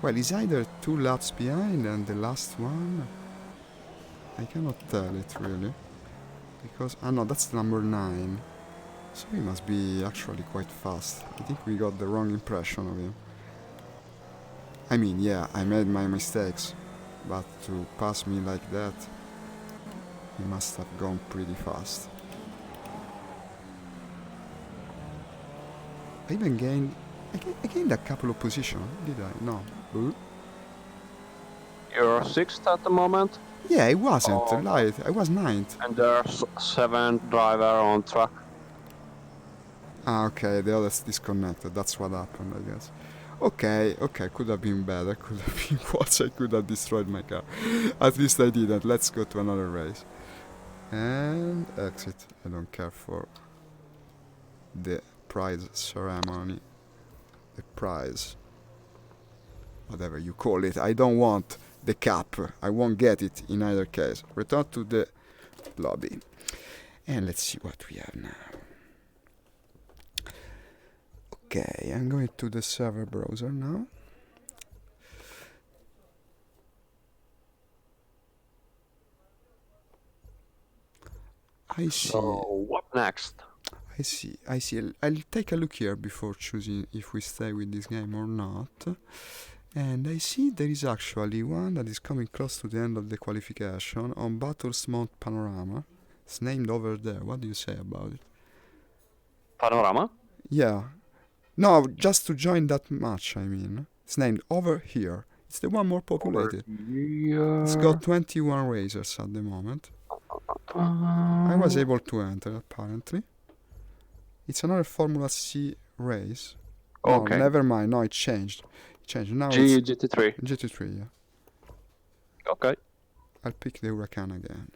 Well, he's either 2 laps behind and the last one. I cannot tell it really. Because, no, that's number 9. So he must be actually quite fast. I think we got the wrong impression of him. I mean, yeah, I made my mistakes. But to pass me like that, he must have gone pretty fast. I even gained... I gained a couple of positions, did I? No. Ooh. You're 6th at the moment. Yeah, I wasn't Oh. right. I was ninth. And there's 7 driver on track. Ah, okay, the others disconnected. That's what happened, I guess. Okay, could have been better. Could have been worse. I could have destroyed my car. At least I didn't. Let's go to another race. And exit. I don't care for the prize ceremony. The prize. Whatever you call it. I don't want the cap. I won't get it in either case. Return to the lobby. And let's see what we have now. Okay, I'm going to the server browser now. I see. So what next? I see. I'll take a look here before choosing if we stay with this game or not. And I see there is actually one that is coming close to the end of the qualification on Battles Mount Panorama. It's named over there. What do you say about it? Panorama? Yeah. No, just to join that match, I mean. It's named over here. It's the one more populated. It's got 21 racers at the moment. I was able to enter, apparently. It's another Formula C race. No, Okay. never mind. No, it changed. Now it's GT3. GT3, yeah. Okay. I'll pick the Huracan again.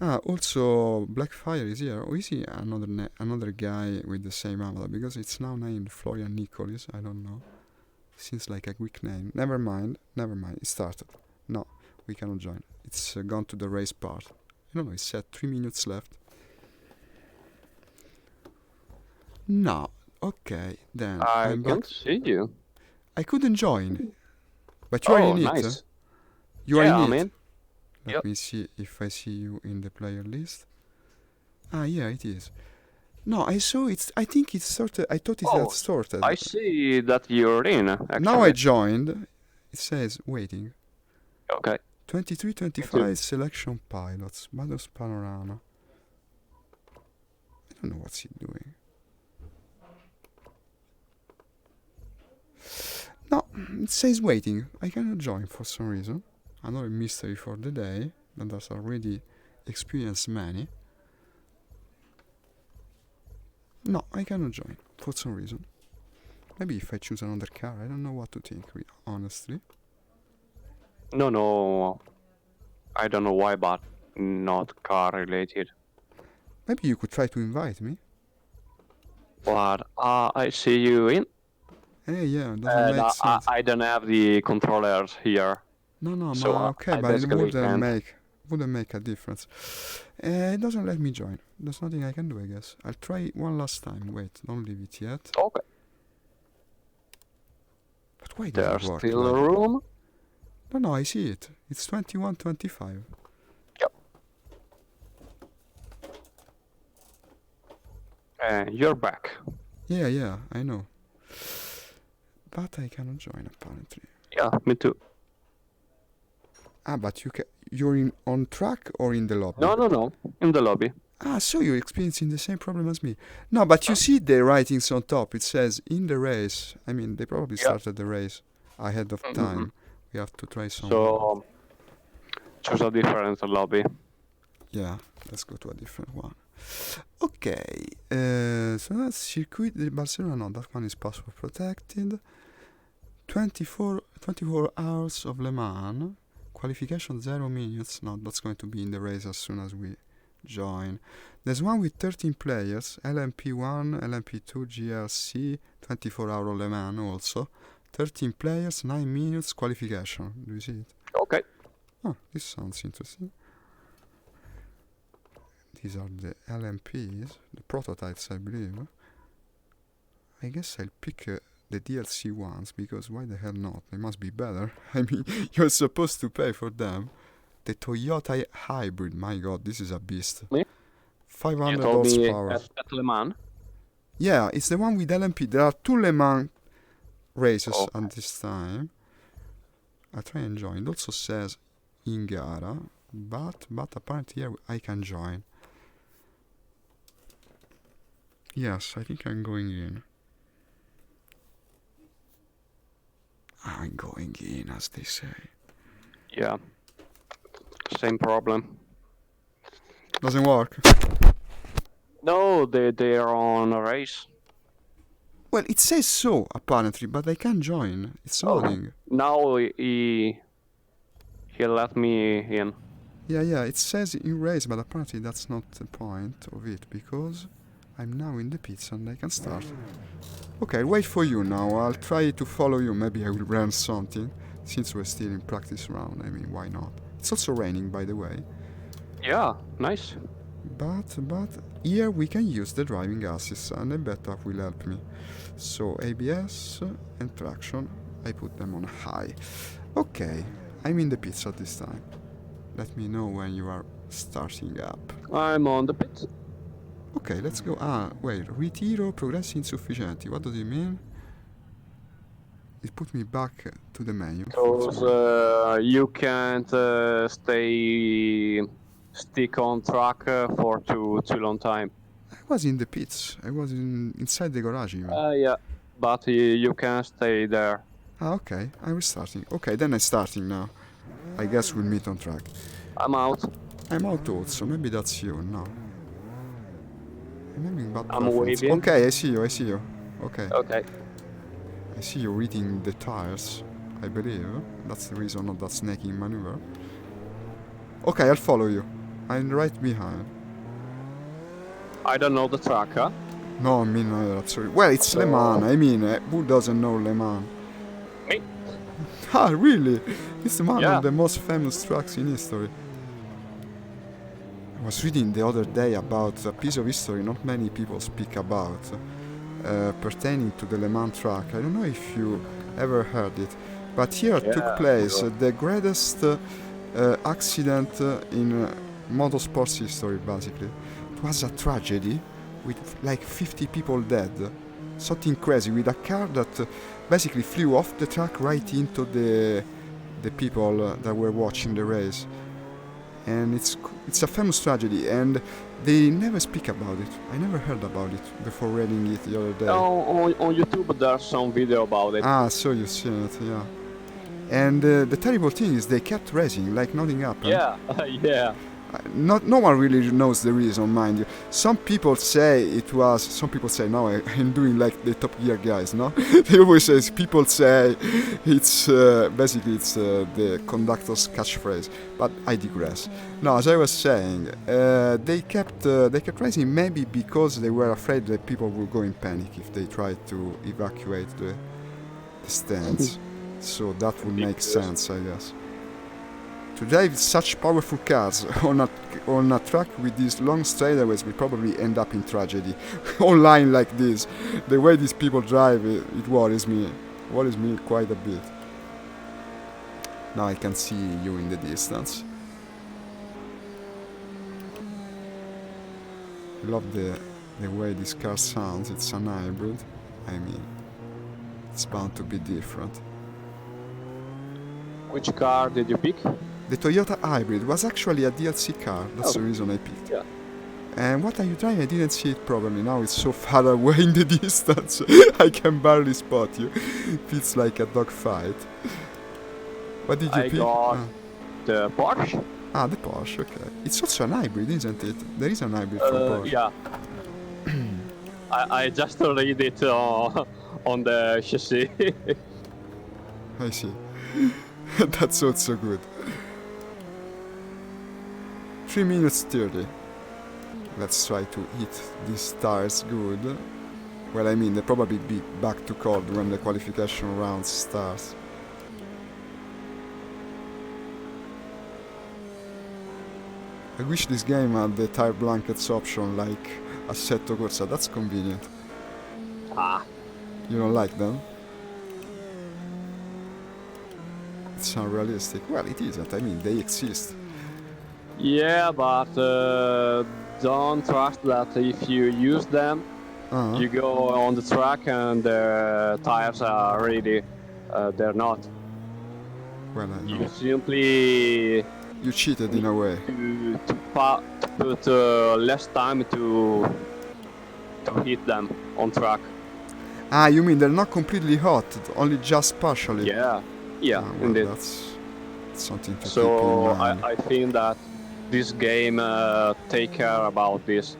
Ah, also Blackfire is here. Or is he another guy with the same avatar? Because it's now named Florian Nicolis. I don't know. Seems like a Greek name. Never mind. It started. No, we cannot join. It's gone to the race part. I don't know. It said 3 minutes left. No. Okay, then I I'm can't back. see you. I couldn't join. But you are in it. Nice. You are Yeah, in I it. mean, Let Yep. me see if I see you in the player list. Ah, yeah, it is. No, I saw it's. I think it's sorted. I thought it Oh, had sorted. I see that you're in, actually. Now I joined. It says waiting. Okay. 23, 25 selection pilots. Battles Panorama. I don't know what's he doing. No, it says waiting. I cannot join for some reason. Another mystery for the day. That has already experienced many. No, I cannot join for some reason. Maybe if I choose another car, I don't know what to think, honestly. No. I don't know why, but not car related. Maybe you could try to invite me. But I see you in. Hey, yeah, it doesn't And make sense. I don't have the controllers here. No, so okay, I but it basically can't. wouldn't make a difference. It doesn't let me join. There's nothing I can do, I guess. I'll try one last time. Wait, don't leave it yet. Okay. But why does There's it work? still like room. No, I see it. It's 21, 25. Yep. And you're back. Yeah, I know. But I cannot join, apparently. Yeah, me too. Ah, but you're on track or in the lobby? No. In the lobby. Ah, so you're experiencing the same problem as me. No, but you see the writings on top. It says in the race. I mean, they probably started the race ahead of time. We have to try some. So choose a different lobby. Yeah, let's go to a different one. Okay, so that's Circuit de Barcelona. No, that one is password protected. 24 hours of Le Mans. Qualification 0 minutes. No, that's going to be in the race as soon as we join. There's one with 13 players. LMP1, LMP2, GRC. 24 hour Le Mans also. 13 players, 9 minutes qualification. Do you see it? Okay. Oh, this sounds interesting. These are the LMPs, the prototypes, I believe. I guess I'll pick the DLC ones, because why the hell not? They must be better. I mean, you're supposed to pay for them. The Toyota Hybrid, my god, this is a beast. Me? 500 You told me horsepower. at Le Mans. Yeah, it's the one with LMP. There are 2 Le Mans races Okay. at this time. I try and join. It also says in gara, but apparently here I can join. Yes, I think I'm going in. I'm going in, as they say. Yeah. Same problem. Doesn't work. No, they are on a race. Well, it says so, apparently, but I can't join. It's Oh, loading. now he let me in. Yeah, it says in race, but apparently that's not the point of it, because I'm now in the pits and I can start. Okay, I'll wait for you now. I'll try to follow you. Maybe I will learn something, since we're still in practice round. I mean, why not? It's also raining, by the way. Yeah, nice. But here we can use the driving assist, and I bet that will help me. So ABS and traction, I put them on high. Okay, I'm in the pits at this time. Let me know when you are starting up. I'm on the pit. Okay, let's go. Ah, wait, ritiro progressi insufficienti. What does it mean? It put me back to the menu. Because you can't stick on track for too long time. I was in the pits. I was inside the garage even. Yeah, but you can stay there. Ah, okay, I'm restarting. Okay, then I'm starting now. I guess we'll meet on track. I'm out. I'm out also. Maybe that's you. No. I'm having bad I'm preference. waving. Okay, I see you. Okay. Okay. I see you reading the tires, I believe. That's the reason of that snaking maneuver. Okay, I'll follow you. I'm right behind. I don't know the track, huh? No, me neither, sorry. Well, it's Le Mans. I mean, who doesn't know Le Mans? Me. Ah, really? It's one Yeah. of the most famous tracks in history. I was reading the other day about a piece of history not many people speak about, pertaining to the Le Mans track. I don't know if you ever heard it, but here Yeah, took place sure. the greatest accident in motorsports history, basically. It was a tragedy with like 50 people dead. Something crazy, with a car that basically flew off the track right into the people that were watching the race. And it's a famous tragedy, and they never speak about it. I never heard about it before reading it the other day. On YouTube there's some video about it. Ah, so you've seen it, yeah. And the terrible thing is they kept racing like nothing happened. Yeah, yeah. No one really knows the reason, mind you. Some people say no, I'm doing like the Top Gear guys, no? They always say, people say it's basically the conductor's catchphrase, but I digress. No, as I was saying, they kept racing maybe because they were afraid that people would go in panic if they tried to evacuate the stands. So that would make sense, I guess. To drive such powerful cars on a track with these long straightaways will probably end up in tragedy. Online like this, the way these people drive, it worries me quite a bit. Now I can see you in the distance. I love the way this car sounds. It's an hybrid. I mean, it's bound to be different. Which car did you pick? The Toyota Hybrid was actually a DLC car, that's the reason I picked. Yeah. And what are you driving? I didn't see it properly, now it's so far away in the distance, I can barely spot you. Feels like a dogfight. What did you pick? I got the Porsche. Ah, the Porsche, okay. It's also an hybrid, isn't it? There is an hybrid from Porsche. Yeah. I just read it on the chassis. I see. That's also good. 3 minutes 30. Let's try to hit these tires good. Well, I mean, they'll probably be back to cold when the qualification round starts. I wish this game had the tire blankets option like Assetto Corsa. That's convenient. Ah. You don't like them? It's unrealistic. Well, it isn't. I mean, they exist. Yeah, but don't trust that if you use them, you go on the track and the tires are really, they're not. Well, I know. You simply You cheated in a way. to put less time to hit them on track. Ah, you mean they're not completely hot, only just partially? Yeah, yeah, Ah, well, indeed. that's something to keep in So mind. I think that this game take care about this.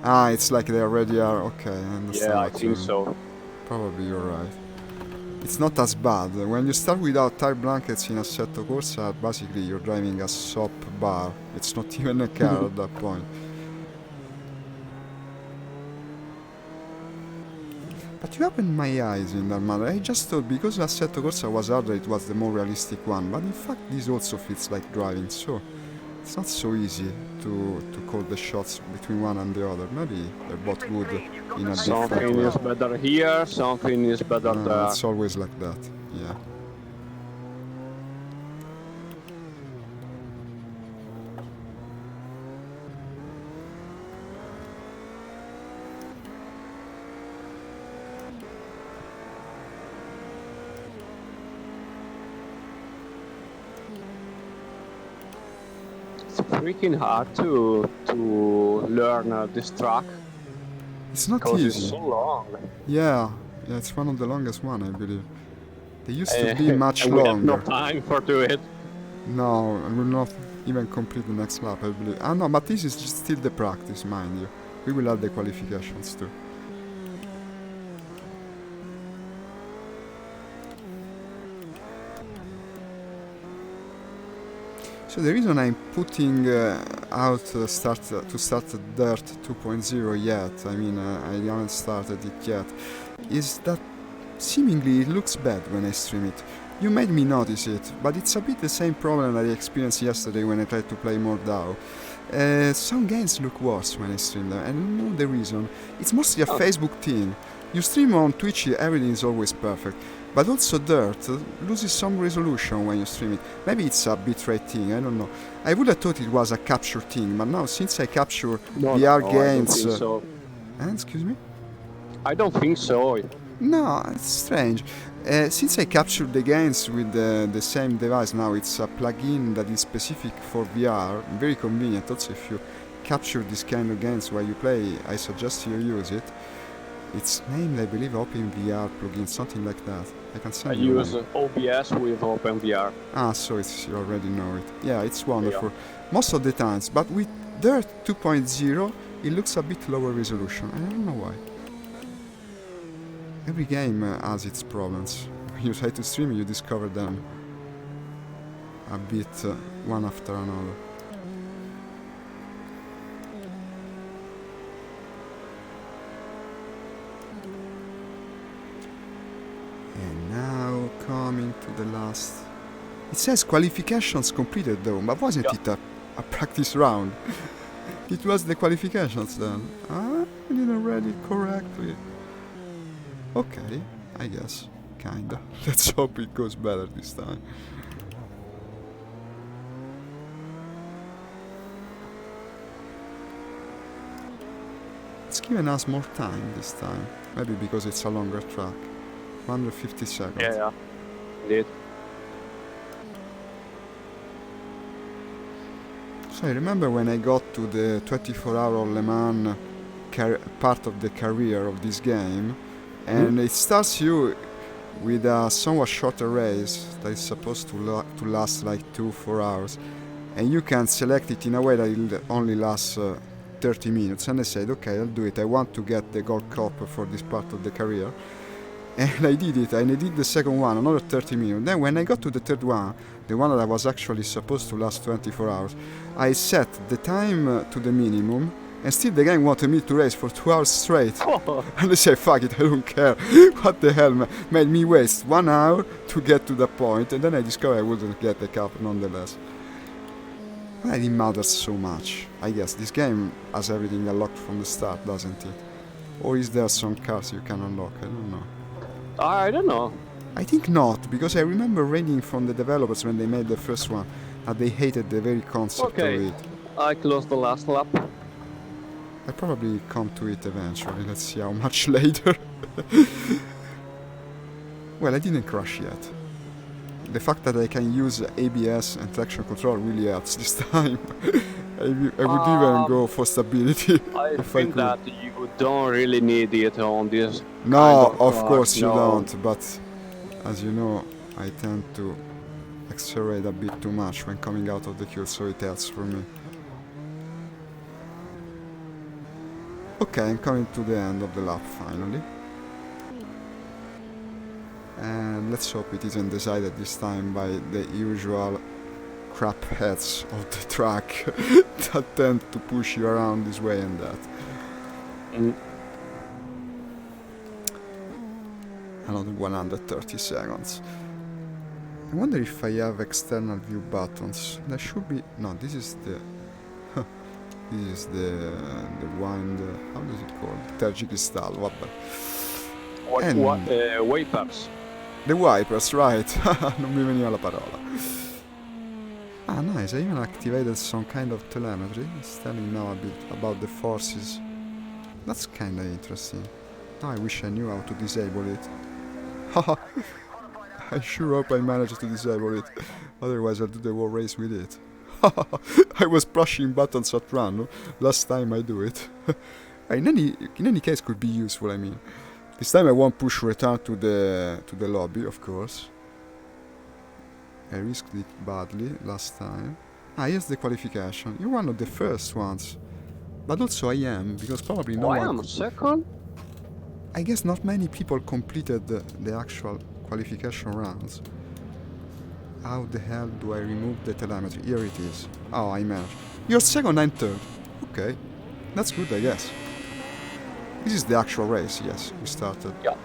Ah, it's like they already are. Okay, I understand Yeah, I what you think mean. so. Probably you're right. It's not as bad. When you start without tire blankets in Assetto Corsa, basically you're driving a soap bar. It's not even a car at that point. But you opened my eyes in that matter. I just thought because Assetto Corsa was harder, it was the more realistic one. But in fact, this also feels like driving, so it's not so easy to call the shots between one and the other. Maybe they're both good in a different Something way. is better here, something is better there. It's always like that, yeah. It's freaking hard to learn this track It's not because it's easy. so long. Yeah, it's one of the longest one, I believe. They used to be much And we have no longer. time for do it. No, I will not even complete the next lap, I believe. Ah, no, but this is just still the practice, mind you. We will have the qualifications too. So the reason I'm putting out to start Dirt 2.0 yet, I mean I haven't started it yet, is that seemingly it looks bad when I stream it. You made me notice it, but it's a bit the same problem that I experienced yesterday when I tried to play more DAO. Some games look worse when I stream them, I don't know the reason. It's mostly a Facebook thing. You stream on Twitch, everything is always perfect. But also Dirt loses some resolution when you stream it. Maybe it's a bitrate thing, I don't know. I would have thought it was a capture thing, but now since I capture VR games... I don't think so. Excuse me? I don't think so. No, it's strange. Since I captured the games with the same device, now it's a plugin that is specific for VR, very convenient. Also, if you capture this kind of games while you play, I suggest you use it. It's named, I believe, OpenVR plugin, something like that. I can send I you use one. OBS with OpenVR. Ah, so you already know it. Yeah, it's wonderful. Most of the times, but with Dirt 2.0, it looks a bit lower resolution. I don't know why. Every game has its problems. When you try to stream, you discover them a bit one after another. And now coming to the last... It says qualifications completed though, but wasn't it a practice round? It was the qualifications then. I didn't read it correctly. Okay, I guess. Kinda. Let's hope it goes better this time. It's given us more time this time. Maybe because it's a longer track. 150 seconds. Yeah, indeed. So I remember when I got to the 24-hour Le Mans part of the career of this game, and it starts you with a somewhat shorter race that is supposed to last like 2-4 hours, and you can select it in a way that it only lasts 30 minutes. And I said, okay, I'll do it. I want to get the Gold Cup for this part of the career. And I did it, and I did the second one, another 30 minutes. Then when I got to the third one, the one that was actually supposed to last 24 hours, I set the time to the minimum, and still the game wanted me to race for 2 hours straight. And I said, fuck it, I don't care. What the hell, man? Made me waste 1 hour to get to the point, and then I discovered I wouldn't get the cup nonetheless. But it didn't matter so much. I guess this game has everything unlocked from the start, doesn't it? Or is there some cars you can unlock? I don't know. I don't know. I think not, because I remember reading from the developers when they made the first one that they hated the very concept of it. I closed the last lap. I'll probably come to it eventually, let's see how much later. Well, I didn't crash yet. The fact that I can use ABS and traction control really helps this time. I would even go for stability I if I think could. that you don't really need it on this. No, kind of car, course you no. don't, but as you know, I tend to accelerate a bit too much when coming out of the queue, so it helps for me. Okay, I'm coming to the end of the lap finally. And let's hope it isn't decided this time by the usual crap heads of the track that tend to push you around this way and that. Another 130 seconds. I wonder if I have external view buttons. There should be... No, this is the... this is the wind... how does it call? Tergicristal, vabbè. Wipers. The wipers, right. Non mi veniva la parola. Ah, nice. I even activated some kind of telemetry. It's telling now a bit about the forces. That's kinda interesting. Now I wish I knew how to disable it. Haha. I sure hope I managed to disable it. Otherwise I'll do the whole race with it. I was pushing buttons at random last time I do it. in any case could be useful, I mean. This time I won't push return to the lobby, of course. I risked it badly last time. Ah, here's the qualification. You're one of the first ones. But also I am, because probably no one... I am second? I guess not many people completed the actual qualification rounds. How the hell do I remove the telemetry? Here it is. Oh, I managed. You're second and third. Okay. That's good, I guess. This is the actual race, yes. We started. Yeah.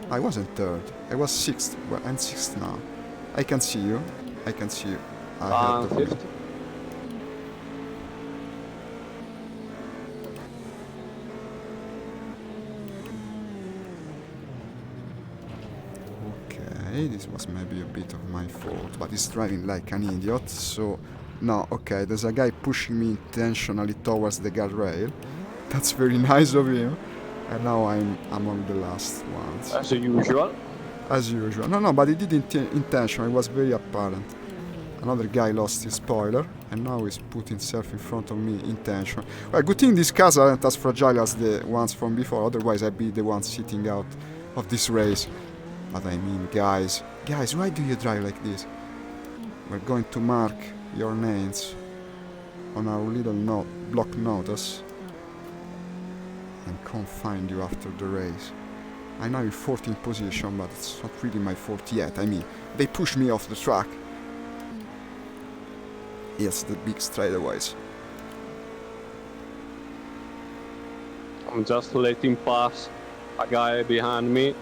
I wasn't third. I was sixth. Well, I'm sixth now. I can see you. I can see you. I had Fifth. Okay, this was maybe a bit of my fault, but he's driving like an idiot, so... No, okay, there's a guy pushing me intentionally towards the guardrail. That's very nice of him. And now I'm among the last ones. As usual. As usual. No, but he did intentionally, it was very apparent. Another guy lost his spoiler, and now he's put himself in front of me intentionally. Well, good thing these cars aren't as fragile as the ones from before, otherwise I'd be the one sitting out of this race. But I mean, guys, why do you drive like this? We're going to mark your names on our little block notice and can't find you after the race. I'm now in 14th position, but it's not really my fault yet. I mean, they pushed me off the track. Yes, the big straightaways. I'm just letting pass a guy behind me,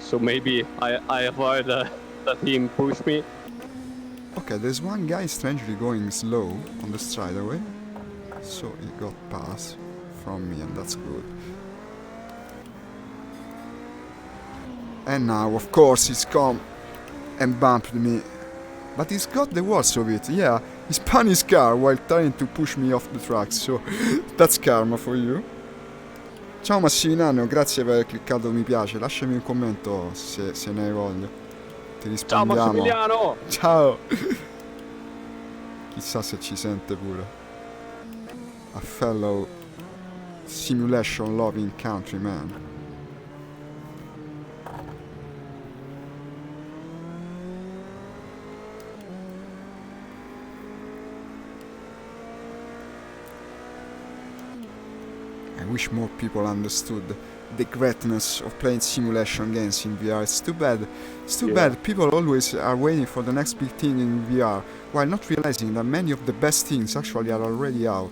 so maybe I avoid that him push me. Okay, there's one guy strangely going slow on the straightaway, so he got past from me, and that's good. And now, of course, he's come and bumped me. But he's got the worst of it, yeah. He spun his car while trying to push me off the track, so that's karma for you. Ciao Massimiliano, grazie per aver cliccato mi piace. Lasciami un commento se ne hai voglia. Ti rispondiamo. Ciao Massimiliano! Ciao! Chissà se ci sente pure. A fellow simulation loving countryman. I wish more people understood the greatness of playing simulation games in VR. It's too bad. It's too bad people always are waiting for the next big thing in VR, while not realizing that many of the best things actually are already out,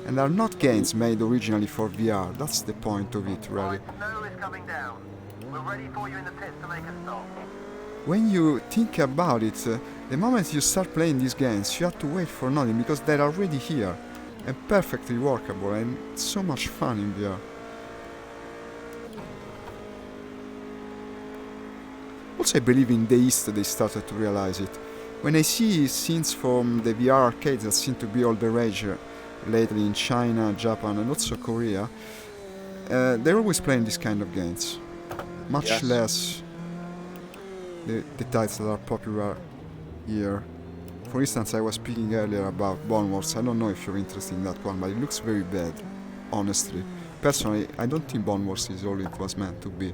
and are not games made originally for VR. That's the point of it, really. Snow is coming down. We're ready for you in the pits to make a stop. When you think about it, the moment you start playing these games, you have to wait for nothing because they're already here. And perfectly workable and so much fun in VR. Also, I believe in the East they started to realize it. When I see scenes from the VR arcades that seem to be all the rage lately in China, Japan and also Korea, they're always playing this kind of games. Much less the titles that are popular here. For instance, I was speaking earlier about Bone Wars. I don't know if you're interested in that one, but it looks very bad, honestly. Personally, I don't think Bone Wars is all it was meant to be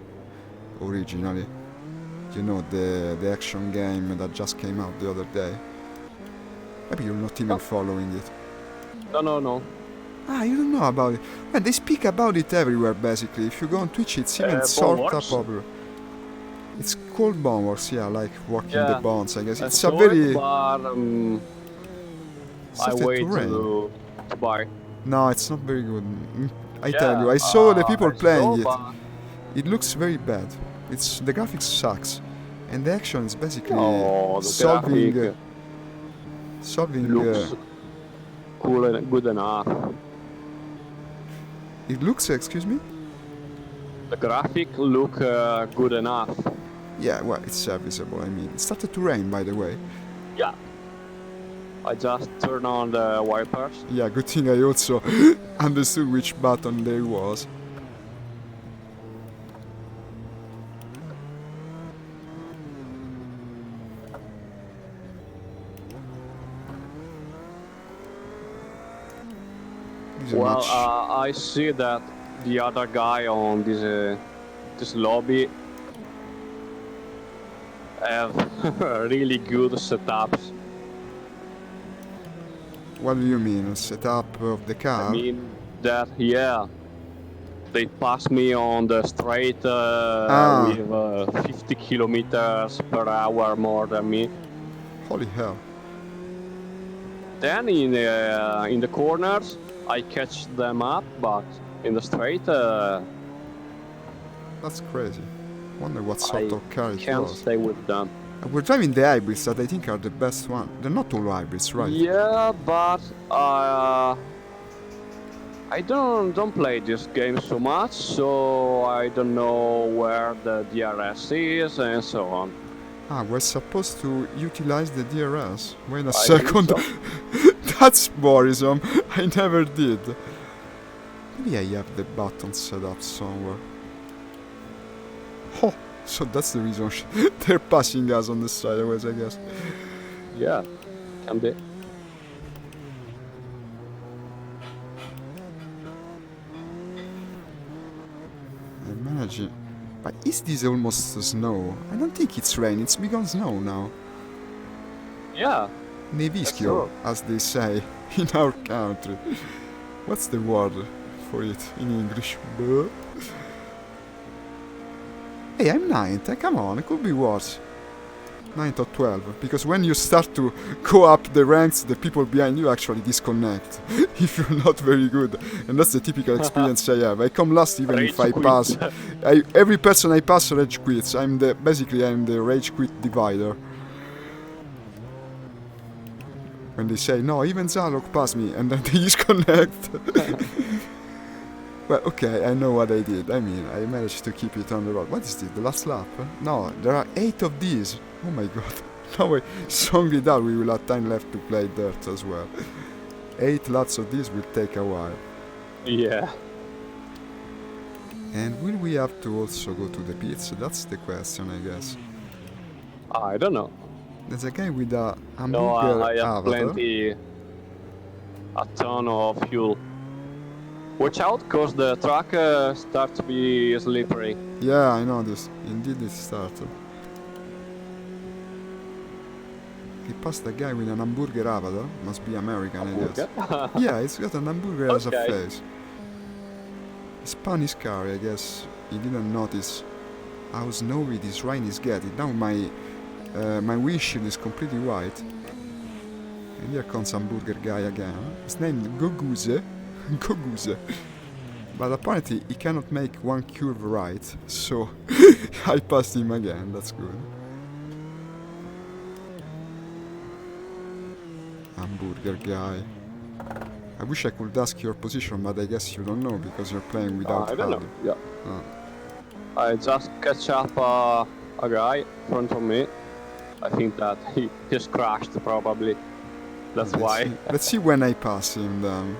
originally. You know, the action game that just came out the other day. Maybe you're not even following it. No. Ah, you don't know about it. Man, they speak about it everywhere, basically. If you go on Twitch, it's even sort of Boneworks? popular. It's called Boneworks, yeah, like walking the bones, I guess. I It's a saw very... it, but I started to wait rain. to buy. No, it's not very good. I tell Yeah, you, I saw the people I playing saw, it. but It looks very bad. The graphics sucks, and the action is basically no, the solving graphic solving. looks cool and good enough. It looks, excuse me. The graphic look good enough. Yeah, well, it's serviceable. I mean, it started to rain, by the way. Yeah. I just turned on the wipers. Yeah, good thing I also understood which button there was. Well, I see that the other guy on this lobby have really good setups. What do you mean? Setup of the car? I mean that, yeah, they pass me on the straight with 50 kilometers per hour more than me. Holy hell. Then in the corners, I catch them up, but in the straight, That's crazy. Wonder what sort of car it can't was. stay with them. We're driving the hybrids that I think are the best one. They're not all hybrids, right? Yeah, but I don't play this game so much, so I don't know where the DRS is and so on. Ah, we're supposed to utilize the DRS. Wait a I second. think so. That's worrisome. I never did. Maybe I have the button set up somewhere. Oh, so that's the reason they're passing us on the sideways, I guess. Yeah, can be. I'm managing. But is this almost snow? I don't think it's rain. It's become snow now. Yeah. Nevischio, as they say in our country. What's the word for it in English? Bleh. Hey, I'm 9th. Come on, it could be worse. 9th or 12th. Because when you start to go up the ranks, the people behind you actually disconnect. If you're not very good. And that's the typical experience I have. I come last even Rage if I quit. pass. Every person I pass rage quits. Basically I'm the rage quit divider. When they say, no, even Zalok passed me, and then they disconnect. Well, okay, I know what I did. I mean, I managed to keep it on the road. What is this, the last lap? No, there are 8 of these. Oh my god. Now I strongly doubt we will have time left to play dirt as well. 8 laps of this will take a while. Yeah. And will we have to also go to the pits? That's the question, I guess. I don't know. There's a guy with a No, hamburger I have avatar. a ton of fuel. Watch out, cause the track starts to be slippery. Yeah, I know this. Indeed it started. He passed a guy with an hamburger avatar. Must be American, I guess. Yeah, it's got an hamburger as a Okay. face. He spun his car, I guess. He didn't notice how snowy this rain is getting. Now my windshield is completely white. And here comes hamburger guy again. His name is Goguze. Goguze. But apparently he cannot make one curve right, so I passed him again, that's good. Hamburger guy. I wish I could ask your position, but I guess you don't know because you're playing without I don't know. HUD. Yeah. I just catch up a guy in front of me. I think that he just crashed probably. That's why. Let's see when I pass him then.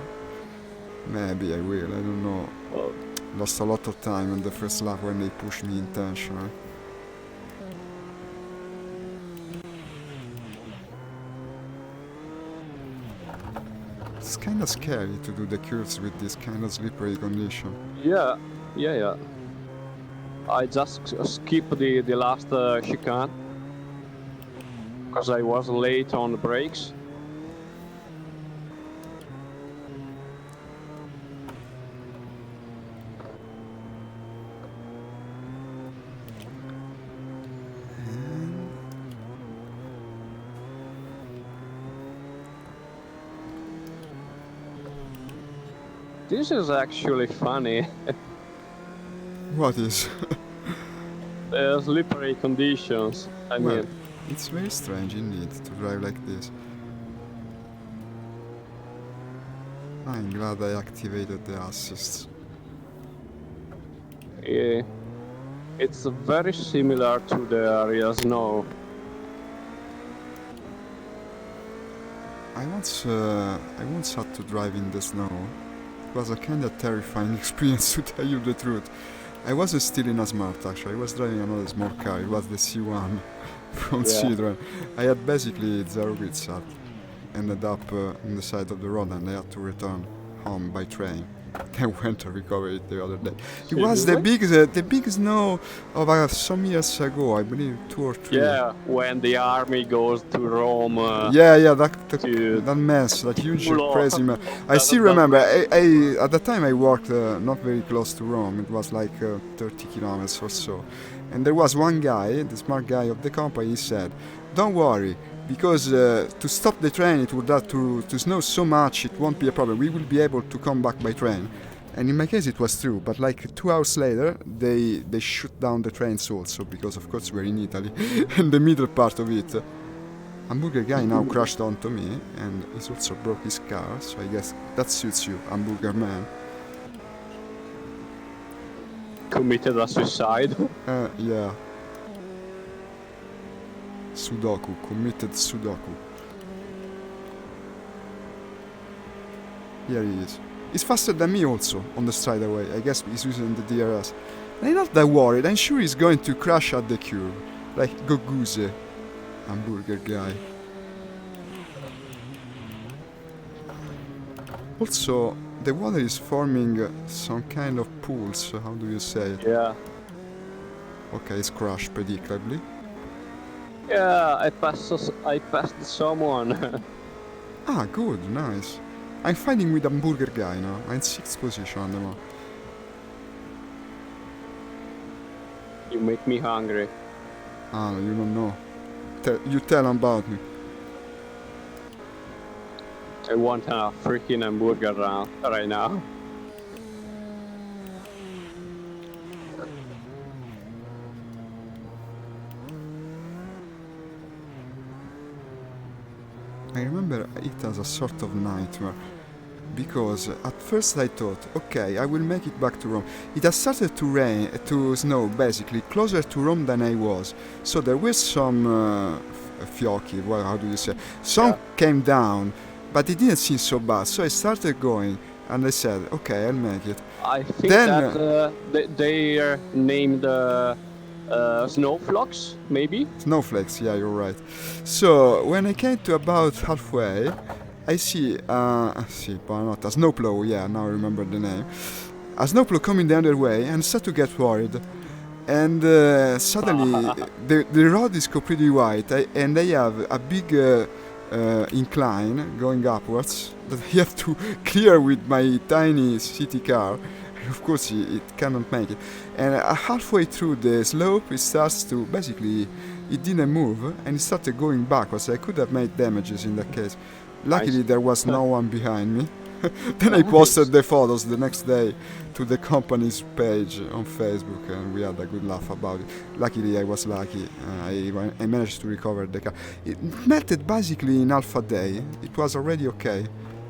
Maybe I will, I don't know. Oh. Lost a lot of time on the first lap when they pushed me intentionally. It's kinda scary to do the curves with this kind of slippery condition. Yeah. I just skipped the last chicane because I was late on the brakes. This is actually funny. What is? Slippery conditions. I mean, it's very strange indeed to drive like this. I'm glad I activated the assists. yeah, it's very similar to the real snow. I once had to drive in the snow. It was a kind of terrifying experience, to tell you the truth. I wasn't still in a Smart actually, I was driving another small car, it was the C1 from Citroen. I had basically zero grip set. Ended up on the side of the road and I had to return home by train. Then went to recover it the other day. It was the big snow of some years ago, I believe 2 or 3. Yeah, when the army goes to Rome. That mess, that huge crazy mess. I still remember. I at the time I worked not very close to Rome. It was like 30 kilometers or so. And there was one guy, the smart guy of the company. He said, "Don't worry, because to stop the train it would have to snow so much it won't be a problem. We will be able to come back by train." And in my case it was true, but like 2 hours later they shut down the trains also, because of course we're in Italy and the middle part of it. Hamburger guy now crashed onto me and he's also broke his car, so I guess that suits you, Hamburger man. Committed a suicide. Yeah. Sudoku, committed Sudoku. Here he is. He's faster than me also on the straightaway. I guess he's using the DRS. I'm not that worried. I'm sure he's going to crash at the curve. Like Goguse. Hamburger guy. Also, the water is forming some kind of pools. How do you say it? Yeah. Okay, it's crashed predictably. Yeah, I passed someone. Ah, good, nice. I'm fighting with Hamburger guy now. I'm in 6th position at the moment. You make me hungry. Ah, you don't know. You tell him about me. I want a freaking hamburger right now. I remember it as a sort of nightmare, because at first I thought, okay, I will make it back to Rome. It has started to snow basically closer to Rome than I was, so there was some fiocchi, well, how do you say? Some came down, but it didn't seem so bad, so I started going, and I said, okay, I'll make it. I think that they are named snowflakes, maybe? Snowflakes, yeah, you're right. So, when I came to about halfway, I see a snowplow, yeah, now I remember the name. A snowplow coming the other way, and start to get worried. And suddenly, the road is completely white, and I have a big incline going upwards that I have to clear with my tiny city car. Of course, it cannot make it. And halfway through the slope, it starts to basically, it didn't move, and it started going backwards. I could have made damages in that case. Luckily, there was no one behind me. Then I posted the photos the next day to the company's page on Facebook, and we had a good laugh about it. Luckily, I was lucky. I managed to recover the car. It melted basically in half a day. It was already okay.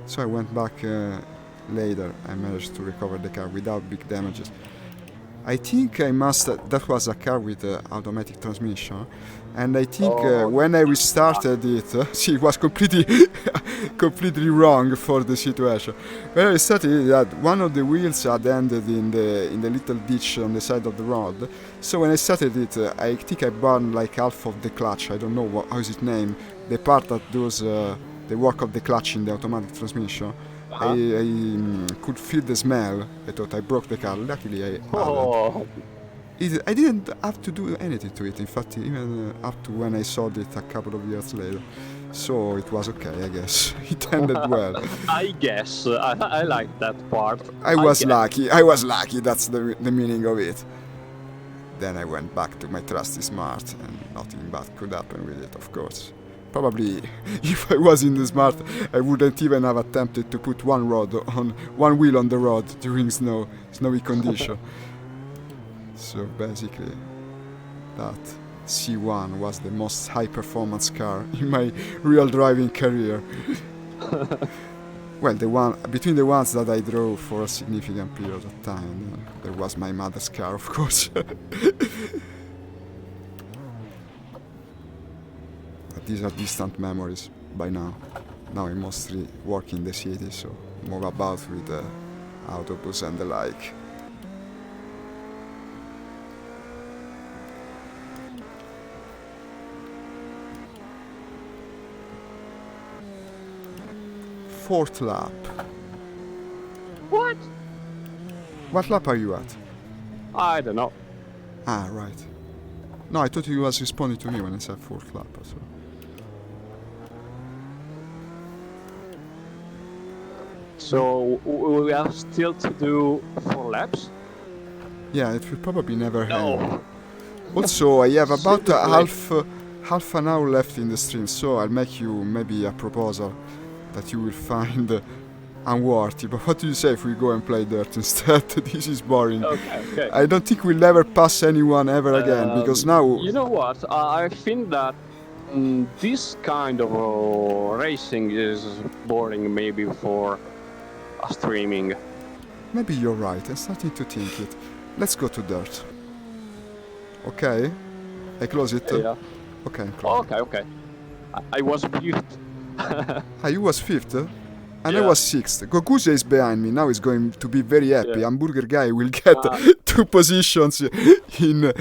So I went back later. I managed to recover the car without big damages. I think that was a car with automatic transmission, and I think when I restarted it, see, it was completely wrong for the situation. When I restarted it, that one of the wheels had ended in the little ditch on the side of the road. So when I started it, I think I burned like half of the clutch. I don't know how is it named, the part that does the work of the clutch in the automatic transmission. I could feel the smell. I thought I broke the car. Luckily, I hadn't. I didn't have to do anything to it. In fact, even up to when I sold it a couple of years later. So it was okay, I guess. It ended well. I guess. I like that part. I was guess. lucky. I was lucky. That's the meaning of it. Then I went back to my trusty Smart, and nothing bad could happen with it, of course. Probably, if I was in the Smart, I wouldn't even have attempted to put one wheel on the road during snowy condition. So basically, that C1 was the most high-performance car in my real driving career. Well, between the ones that I drove for a significant period of time, there was my mother's car, of course. But these are distant memories by now. Now I mostly work in the city, so move about with the autobus and the like. Fourth lap. What? What lap are you at? I don't know. Ah, right. No, I thought he was responding to me when I said fourth lap. So. So we have still to do 4 laps? Yeah, it will probably never end. No. Also, I have about Seriously? half an hour left in the stream, so I'll make you maybe a proposal that you will find unworthy. But what do you say if we go and play dirt instead? This is boring. Okay. I don't think we'll never pass anyone ever again, because now... You know what? I think that this kind of racing is boring maybe for streaming. Maybe you're right, I'm starting to think it. Let's go to dirt. Okay? I close it? Yeah. Okay, I'm closing. Okay. I was mute. You was fifth? And I Yeah. was sixth. Gokuze is behind me. Now he's going to be very happy. Yeah. Hamburger guy will get 2 positions in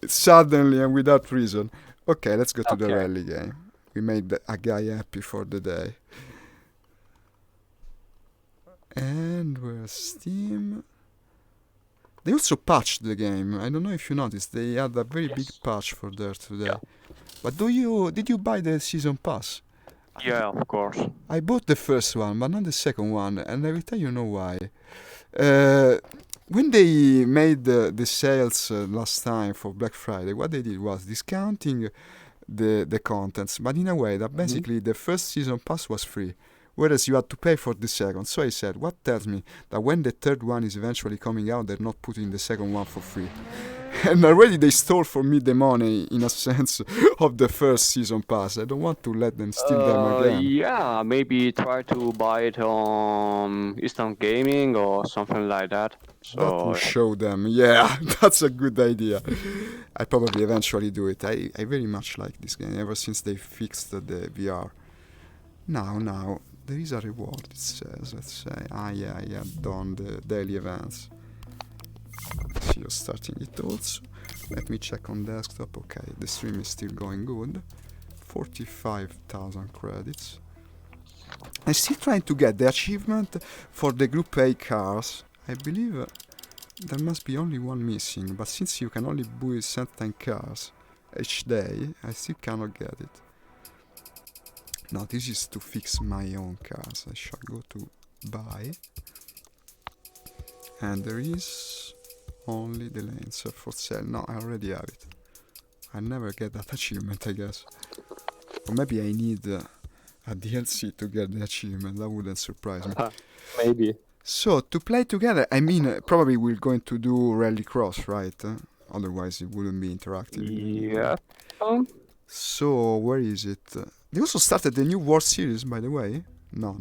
suddenly and without reason. Okay, let's go to the Okay. rally game. We made a guy happy for the day. And where's Steam? They also patched the game. I don't know if you noticed. They had a very big patch for Dirt today. Yeah. But did you buy the season pass? Yeah, of course. I bought the first one, but not the second one, and I will tell you why. When they made the sales last time for Black Friday, what they did was discounting the contents, but in a way that basically the first season pass was free, whereas you had to pay for the second. So I said, what tells me that when the third one is eventually coming out, they're not putting the second one for free? And already they stole from me the money, in a sense, of the first season pass. I don't want to let them steal them again. Yeah, maybe try to buy it on Instant Gaming or something like that. That will So show them. Yeah, that's a good idea. I probably eventually do it. I very much like this game ever since they fixed the VR. Now, there is a reward, it says. Let's say, yeah, done the daily events. So you're starting it also. Let me check on desktop. Okay, the stream is still going good. 45,000 credits. I'm still trying to get the achievement for the Group A cars. I believe there must be only one missing, but since you can only buy certain cars each day, I still cannot get it. Now this is to fix my own cars. I shall go to buy. And there is only the Lancer for sale. No, I already have it. I never get that achievement, I guess. Or maybe I need a DLC to get the achievement. That wouldn't surprise me. maybe. So, to play together, I mean, probably we're going to do Rallycross, right? Otherwise, it wouldn't be interactive. Yeah. So, where is it? They also started the new World Series, by the way. No.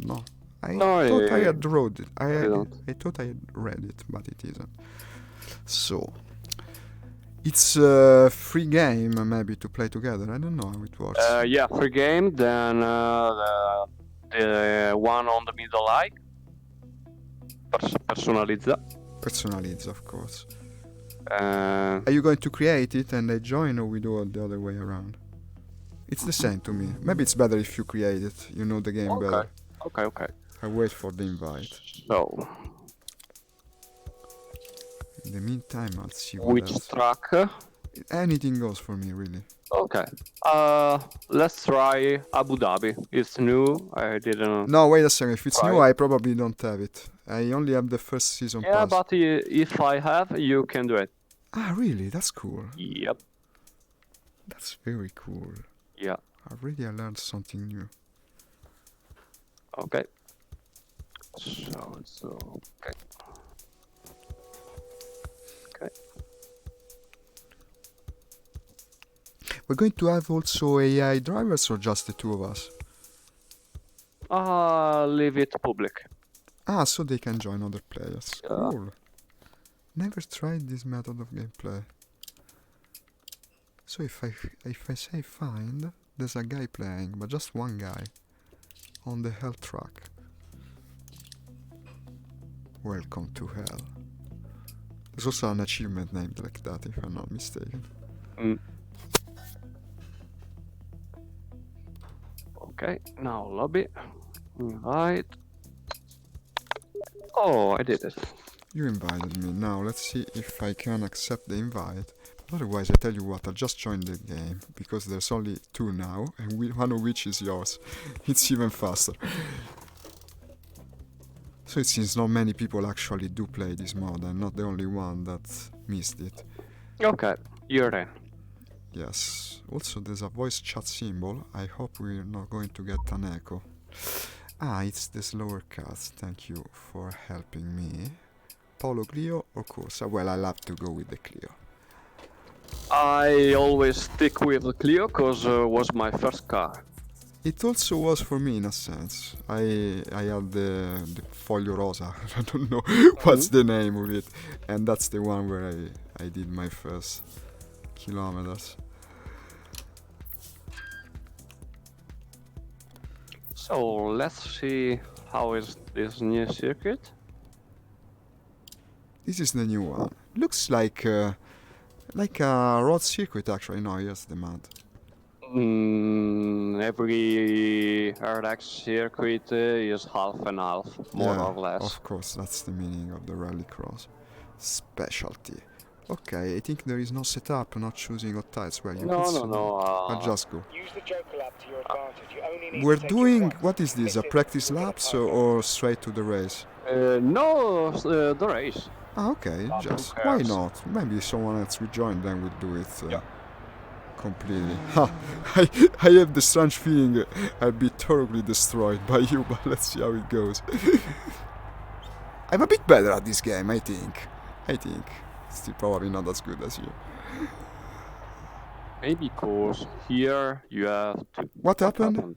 I No, thought I had wrote it. didn't. I thought I had read it, but it isn't. So, it's free game, maybe, to play together. I don't know how it works. Yeah, free game. Then the one on the middle eye. Personalizza. Personalized, of course. Uh, Are you going to create it and I join, or we do it the other way around? It's the same to me. Maybe it's better if you create it. You know the game better. okay. I wait for the invite. So In the meantime, I'll see what Which else. track? Anything goes for me, really. Okay. Let's try Abu Dhabi. It's new. I didn't. No, wait a second. If it's Try new, it. I probably don't have it. I only have the first season Yeah, pass. but if I have, you can do it. Ah, really? That's cool. Yep. That's very cool. Yeah. Already I learned something new. Okay. So okay. Okay. We're going to have also AI drivers or just the two of us? Leave it public. Ah, so they can join other players. Yeah. Cool. Never tried this method of gameplay. So if I say find, there's a guy playing, but just one guy on the hell track. Welcome to hell. There's also an achievement named like that, if I'm not mistaken. Okay, now lobby. Invite. Oh, I did it. You invited me. Now let's see if I can accept the invite. Otherwise, I tell you what, I'll just join the game, because there's only two now, and one of which is yours. It's even faster. So it seems not many people actually do play this mod. I'm not the only one that missed it. Okay, you're in. Yes. Also, there's a voice chat symbol. I hope we're not going to get an echo. Ah, it's the slower cast. Thank you for helping me. Polo Clio or Corsa? Well, I'll have to go with the Clio. I always stick with the Clio because was my first car. It also was for me in a sense. I had the Foglio Rosa. I don't know what's the name of it. And that's the one where I did my first kilometers. So let's see how is this new circuit. This is the new one. Looks like a road circuit actually. No, here's the mud. Every RX circuit is half and half, more Yeah, or less. of course, that's the meaning of the rallycross. Specialty. Okay, I think there is no setup, not choosing hot tires. Well, you No, could no, see- no. I'll just go. Use the Joker lab to your advantage. You only need We're to take your doing, right. what is this, a practice laps or straight to the race? No, the race. Ah, okay, Who just, cares? why not? Maybe someone else will join, then we'll do it Yeah. completely. Ha! I have the strange feeling I'll be thoroughly destroyed by you, but let's see how it goes. I'm a bit better at this game, I think. Still probably not as good as you. Maybe because here you have to. What happened?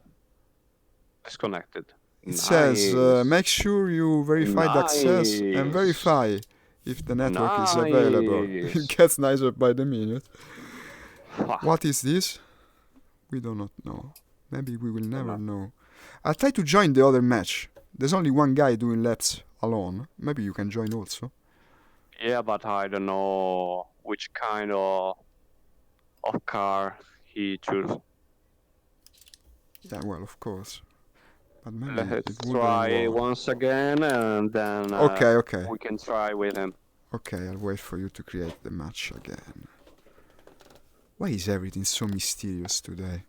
Disconnected. It says, make sure you verified access and Nice. verify if the network is available. Nice. It gets nicer by the minute. Ha. What is this? We do not know. Maybe we will never know. I'll try to join the other match. There's only one guy doing laps alone. Maybe you can join also. Yeah, but I don't know which kind of car he choose. Yeah, well, of course. But maybe Let's it wouldn't try work. once again, and then Okay. we can try with him. Okay, I'll wait for you to create the match again. Why is everything so mysterious today?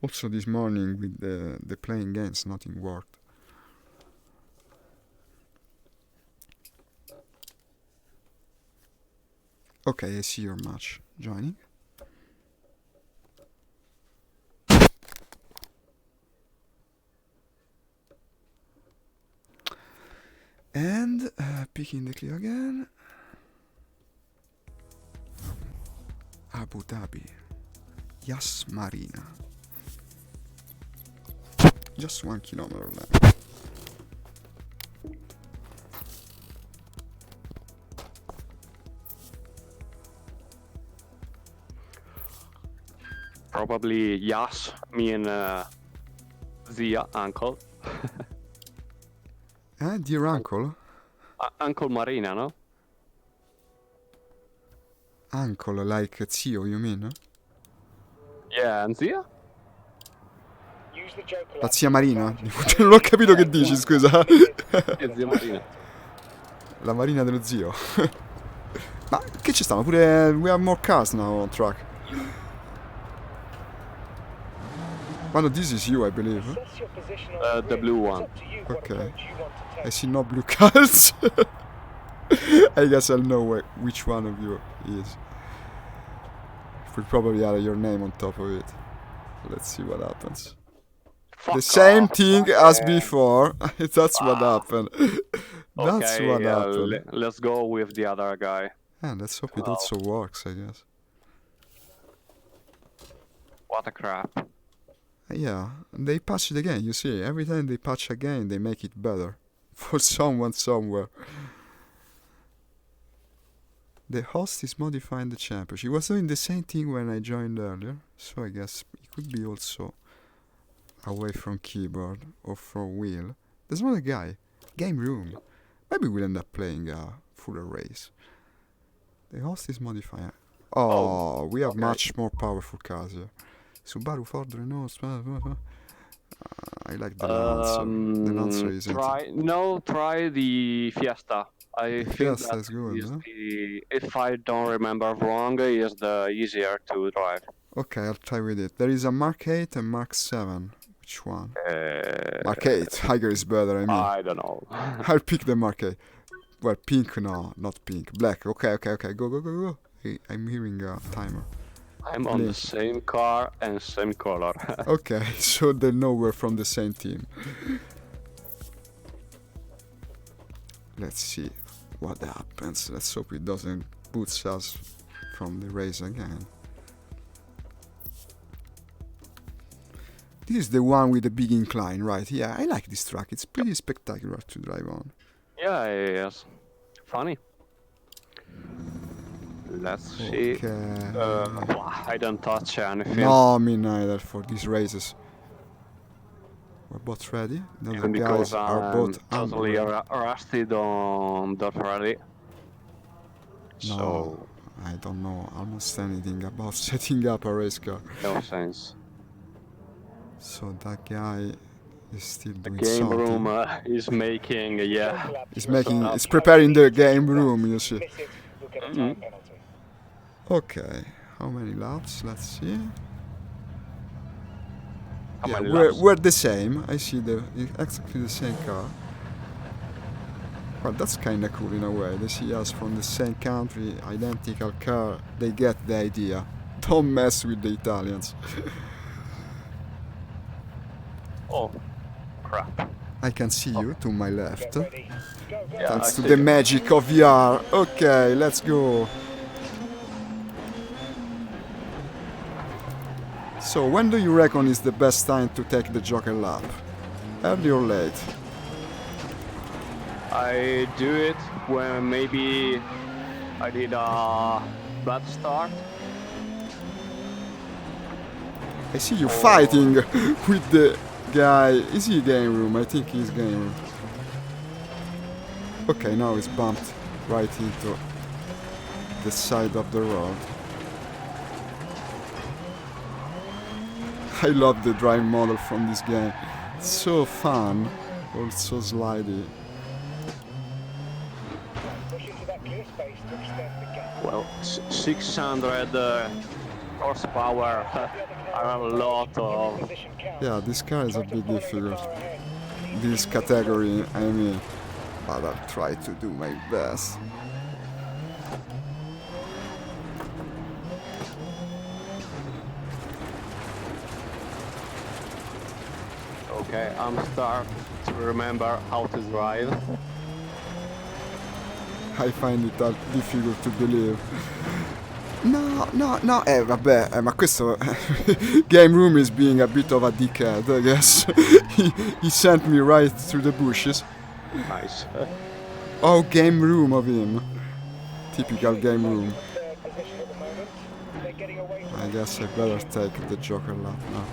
Also this morning with the playing games, nothing worked. Okay, I see your match. Joining. And picking the Clio again. Abu Dhabi. Yas Marina. Just 1 kilometer left. Probably Yas, me and Zia, uncle. Dear uncle? Uncle Marina, no? Uncle, like zio, you mean? Yeah, and Zia? Use the Joker lab La to zia your Marina? advantage. Non ho capito che dici, scusa. È Zia Marina. La Marina dello zio. Ma che ci stanno? Pure we have more cars now on track. Ma no, this is you, I believe. The blue one. Okay. I see no blue cars. I guess I'll know which one of you is. Will probably add your name on top of it. Let's see what happens. Fuck The same off, thing man. as before. That's what happened. That's Okay, what happened. let's go with the other guy. Yeah, let's hope it also works, I guess. What a crap. Yeah, they patch it again, you see. Every time they patch again, they make it better. For someone somewhere. The host is modifying the championship. He was doing the same thing when I joined earlier. So I guess it could be also away from keyboard or from wheel. There's another guy. Game room. Maybe we'll end up playing a fuller race. The host is modifying. Oh, we have much more powerful cars here. Subaru, Ford, Renault. I like the Lancer. The Lancer is try the Fiesta. I think Fiesta that is good, is huh? if I don't remember wrong, is the easier to drive. Okay, I'll try with it. There is a Mark 8 and Mark 7. Which one? Mark 8. Tiger is better, I mean. I don't know. I'll pick the Mark 8. Well, pink, no, not pink. Black. Okay. Go. I'm hearing a timer. I'm on the same car and same color. Okay, so they know we're from the same team. Let's see what happens. Let's hope it doesn't boots us from the race again. This is the one with the big incline, right? Yeah, I like this track. It's pretty spectacular to drive on. Yeah, yes. Funny. Let's see. I don't touch anything. No, me neither for these races. We're both ready. The other guys are both totally rusted on the rally. No, So I don't know almost anything about setting up a race car. no sense. So that guy is still The doing game something. room is making, It's preparing the game room, you see. Okay, how many laps? Let's see. We're the same. I see exactly the same car. Well, that's kind of cool in a way. They see us from the same country, identical car. They get the idea. Don't mess with the Italians. Oh, crap. I can see you to my left. Yeah, Thanks to the magic of VR. Okay, let's go. So, when do you reckon is the best time to take the Joker lap? Early or late? I do it when maybe I did a bad start. I see you fighting with the guy. Is he game room? I think he's game room. Okay, now it's bumped right into the side of the road. I love the drive model from this game. It's so fun, also slidey. Well, 600 horsepower are a lot of... Yeah, this car is a bit difficult. This category, I mean, but I'll try to do my best. Okay, I'm starting to remember how to drive. I find it difficult to believe. No, vabbè, ma questo Game Room is being a bit of a dickhead, I guess. he sent me right through the bushes. Nice. Oh, Game Room of him. Typical Game Room. I guess I better take the Joker lap now.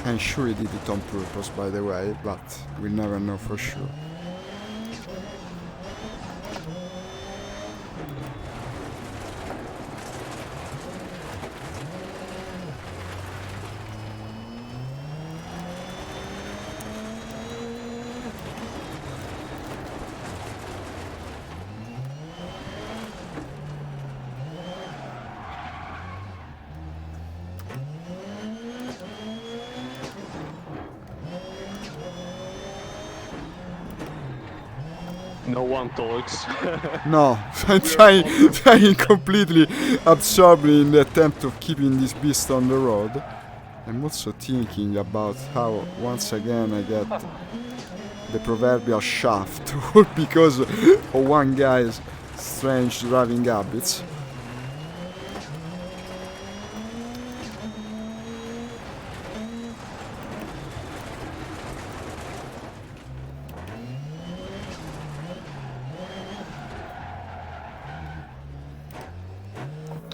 I'm sure he did it on purpose, by the way, but we'll never know for sure. No one talks. No, I'm trying completely absorbedly in the attempt of keeping this beast on the road. I'm also thinking about how once again I get the proverbial shaft, all because of one guy's strange driving habits.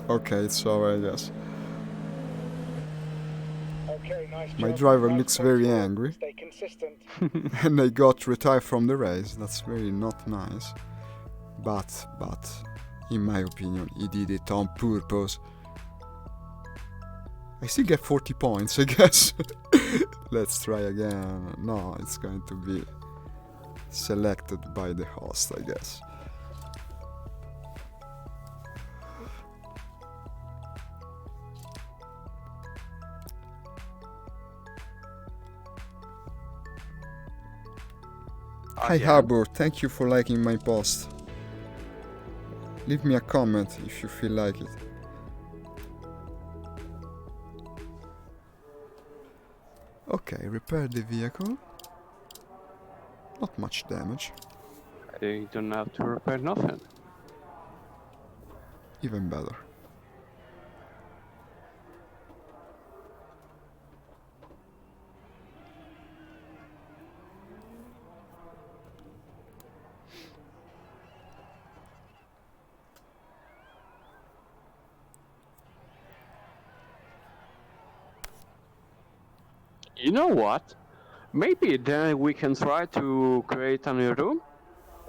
Okay, it's over, I guess. Okay, nice My job. driver Nice looks stay very forward. angry. Stay consistent. And I got retired from the race. That's very not nice. But, in my opinion, he did it on purpose. I still get 40 points, I guess. Let's try again. No, it's going to be selected by the host, I guess. Hi Harbour, thank you for liking my post. Leave me a comment if you feel like it. Okay, repair the vehicle. Not much damage. You don't have to repair nothing. Even better. You know what? Maybe then we can try to create a new room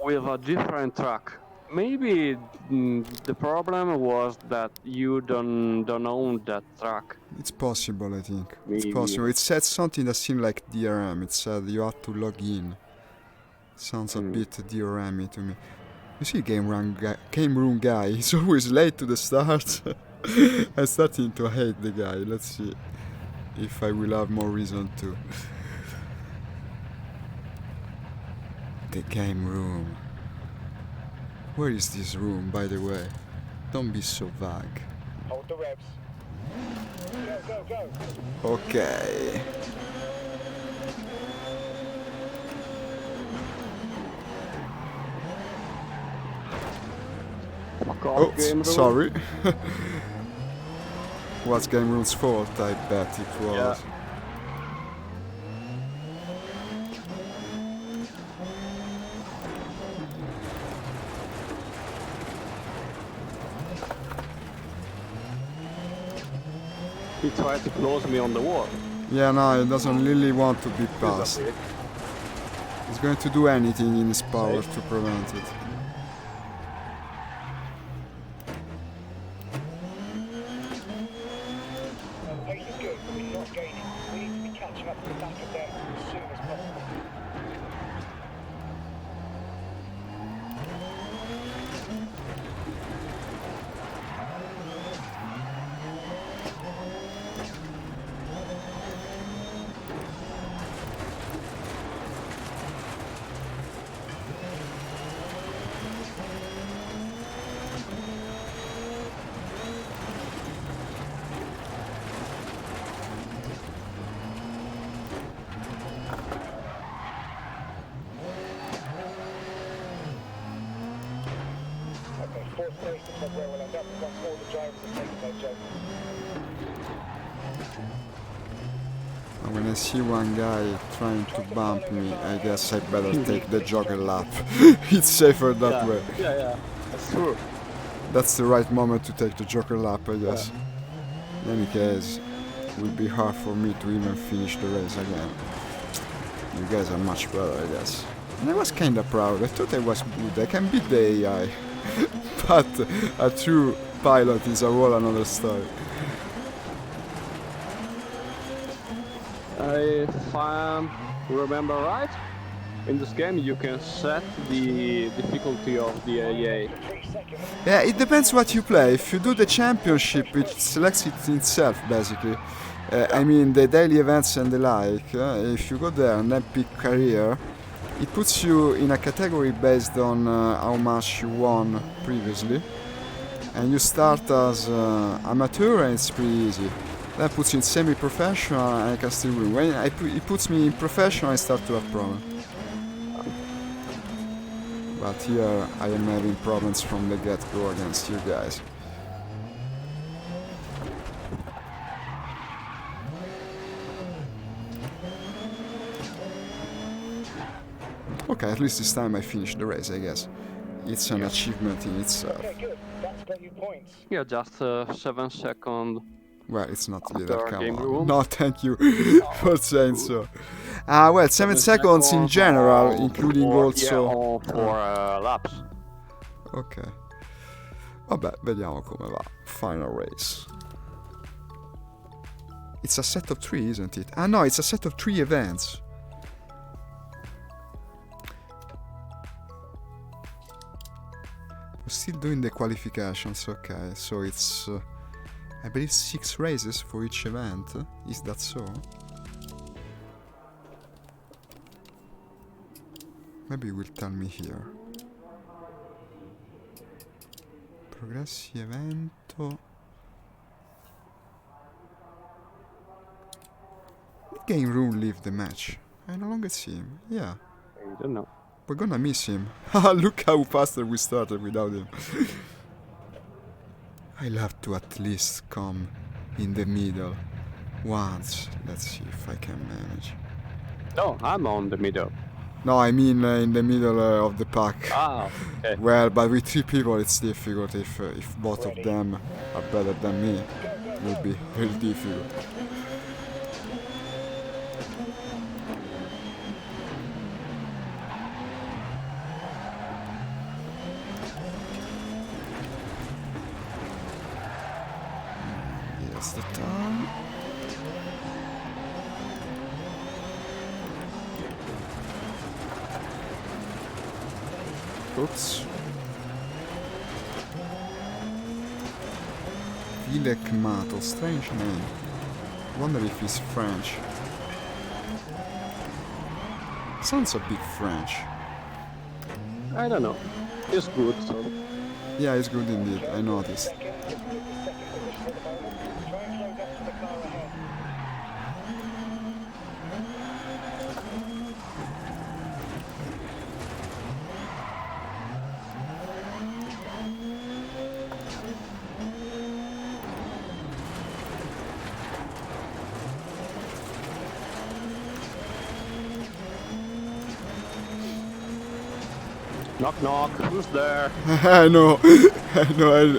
with a different track. Maybe the problem was that you don't own that track. It's possible, I think. It's Maybe. possible. It said something that seemed like DRM. It said you had to log in. Sounds a bit DRM-y to me. You see, game room guy, he's always late to the start. I'm starting to hate the guy. Let's see if I will have more reason to. The game room. Where is this room, by the way? Don't be so vague. Hold the revs. Go, go, go. Okay. Fuck off, Oh, game room. sorry. What's game room's fault? I bet it was. Yeah. He tried to close me on the wall. Yeah, no, he doesn't really want to be passed. He's going to do anything in his power to prevent it. Pace is good, but we're not gaining. We need to be catching up to the back of them as soon as possible. Okay, fourth place looks like where we'll end up once all the drivers have taken their jump. And when I see one guy trying to bump me, I guess I better take the jogger lap. It's safer that way. Yeah, that's true. That's the right moment to take the jogger lap, I guess. In any case, it will be hard for me to even finish the race again. You guys are much better, I guess. And I was kinda proud. I thought I was good. I can beat the AI. But a true pilot is a whole another story. If I remember right, in this game you can set the difficulty of the AA. 3 seconds. Yeah, it depends what you play. If you do the championship, it selects it itself, basically. I mean, the daily events and the like. If you go there and then pick career, it puts you in a category based on how much you won previously. And you start as amateur and it's pretty easy. That puts you in semi-professional and I can still win. When it puts me in professional, I start to have problems. But here I am having problems from the get-go against you guys. Okay, at least this time I finished the race, I guess. It's an achievement in itself. Okay, good. That's got you points. Yeah, just 7 seconds. Well, it's not After either, come game on. room. No, thank you for saying so. Well, 7 seconds in general, including also... Yeah, for laps. Ok. Vabbè, vediamo come va. Final race. It's a set of 3, isn't it? Ah no, it's a set of 3 events. We're still doing the qualifications, okay. So it's... I believe 6 races for each event. Is that so? Maybe it will tell me here. Progressi evento. Did Game Room leave the match? I no longer see him. Yeah. I don't know. We're gonna miss him. Haha, look how faster we started without him. I'll have to at least come in the middle once. Let's see if I can manage. No, I'm on the middle. No, I mean in the middle of the pack. Ah, okay. Well, but with 3 people it's difficult. If both of them are better than me, it will be really difficult. Here's the time. Oops. Vilekmato, strange name. Wonder if he's French. Sounds a bit French. I don't know. It's good, so. Yeah, it's good indeed, I noticed. Knock knock, who's there? I know,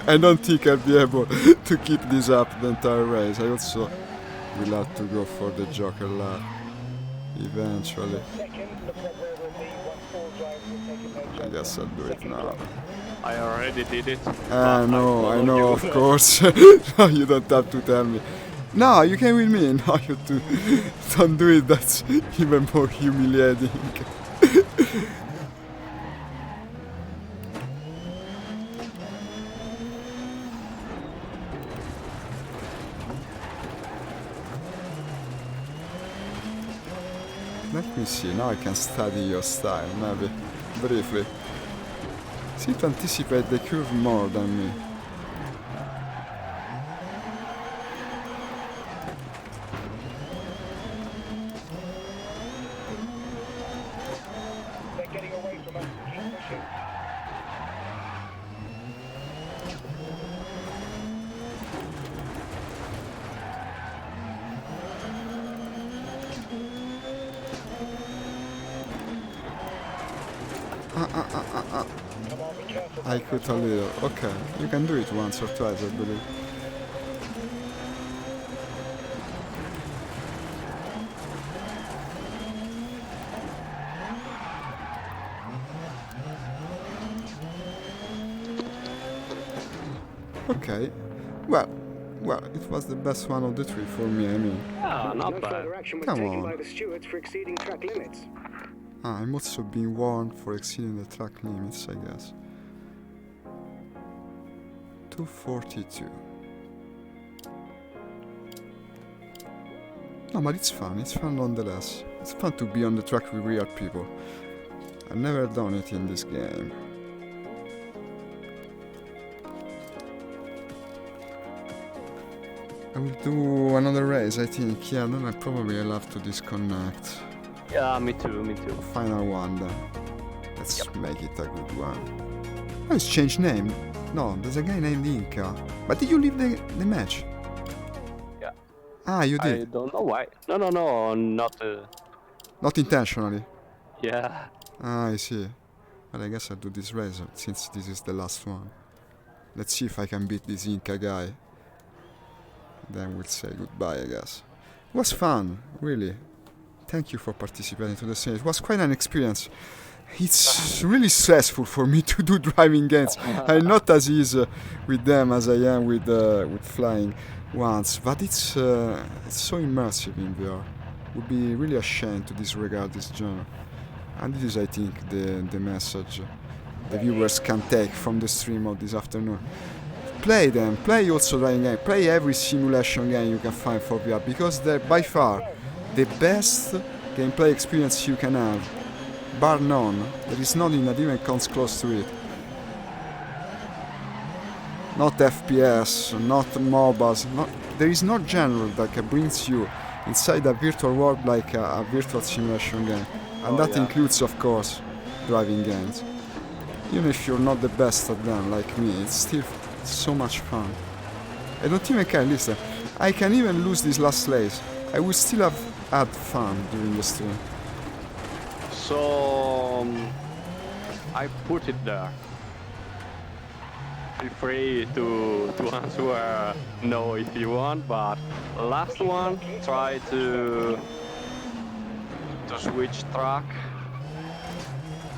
I don't think I'll be able to keep this up the entire race. I also will have to go for the Joker lap eventually. I guess I'll do it now. I already did it. I know, of course. No, you don't have to tell me. No, you came with me. No, you don't do it. That's even more humiliating. Let me see, now I can study your style, maybe, briefly. Seem to anticipate the curve more than me. They're getting away from us. Keep pushing. I could a little. Okay, you can do it once or twice, I believe. Okay. Well, it was the best one of the 3 for me, I mean. Ah, not No bad. further action was Come taken on. by the stewards for exceeding track limits. I'm also being warned for exceeding the track limits, I guess. 242. No, but it's fun nonetheless. It's fun to be on the track with real people. I've never done it in this game. I will do another race, I think. Yeah, then I'll have to disconnect. Yeah, me too, me too. Final one then. Let's make it a good one. Oh, it's changed name. No, there's a guy named Inca. But did you leave the match? Yeah. Ah, you I did? don't know why. No, not... Not intentionally? Yeah. Ah, I see. Well, I guess I'll do this race since this is the last one. Let's see if I can beat this Inca guy. Then we'll say goodbye, I guess. It was fun, really. Thank you for participating to the scene. It was quite an experience. It's really stressful for me to do driving games. I'm not as easy with them as I am with flying ones, but it's so immersive in VR. Would be really a shame to disregard this genre. And this is, I think, the message the viewers can take from the stream of this afternoon. Play them, play also driving game, play every simulation game you can find for VR, because they're by far the best gameplay experience you can have. Bar none. There is nothing that even comes close to it. Not FPS, not MOBAs, there is no genre that brings you inside a virtual world like a virtual simulation game. And that includes, of course, driving games. Even if you're not the best at them, like me, it's still so much fun. I don't even care, listen. I can even lose this last race. I will still have had fun during the stream. So... I put it there. Feel free to answer no if you want, but last one, try to switch track.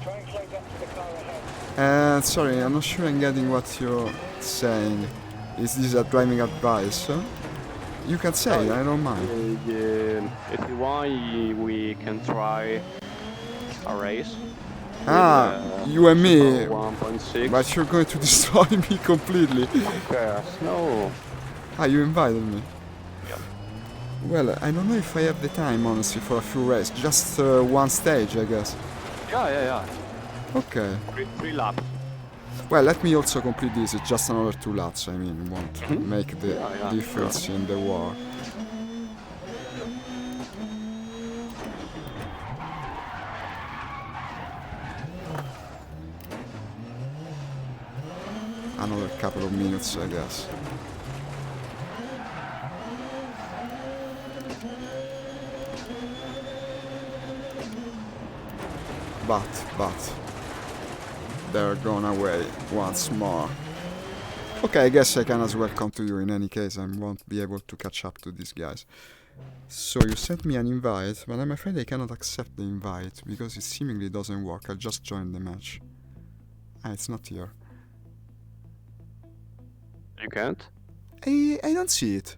Try and close up to the car ahead. Sorry, I'm not sure I'm getting what you're saying. Is this a driving advice? You can say, I don't mind. If you want, we can try a race. You and me. 1.6. But you're going to destroy me completely. No. You invited me. Yeah. Well, I don't know if I have the time, honestly, for a few races. Just one stage, I guess. Yeah. Okay. Three laps. Well, let me also complete this. It's just another 2 laps. I mean, won't make the difference in the war. Another couple of minutes, I guess. But they're gone away once more. Okay, I guess I can as well come to you in any case. I won't be able to catch up to these guys. So you sent me an invite, but I'm afraid I cannot accept the invite because it seemingly doesn't work. I'll just join the match. It's not here. You can't? I don't see it.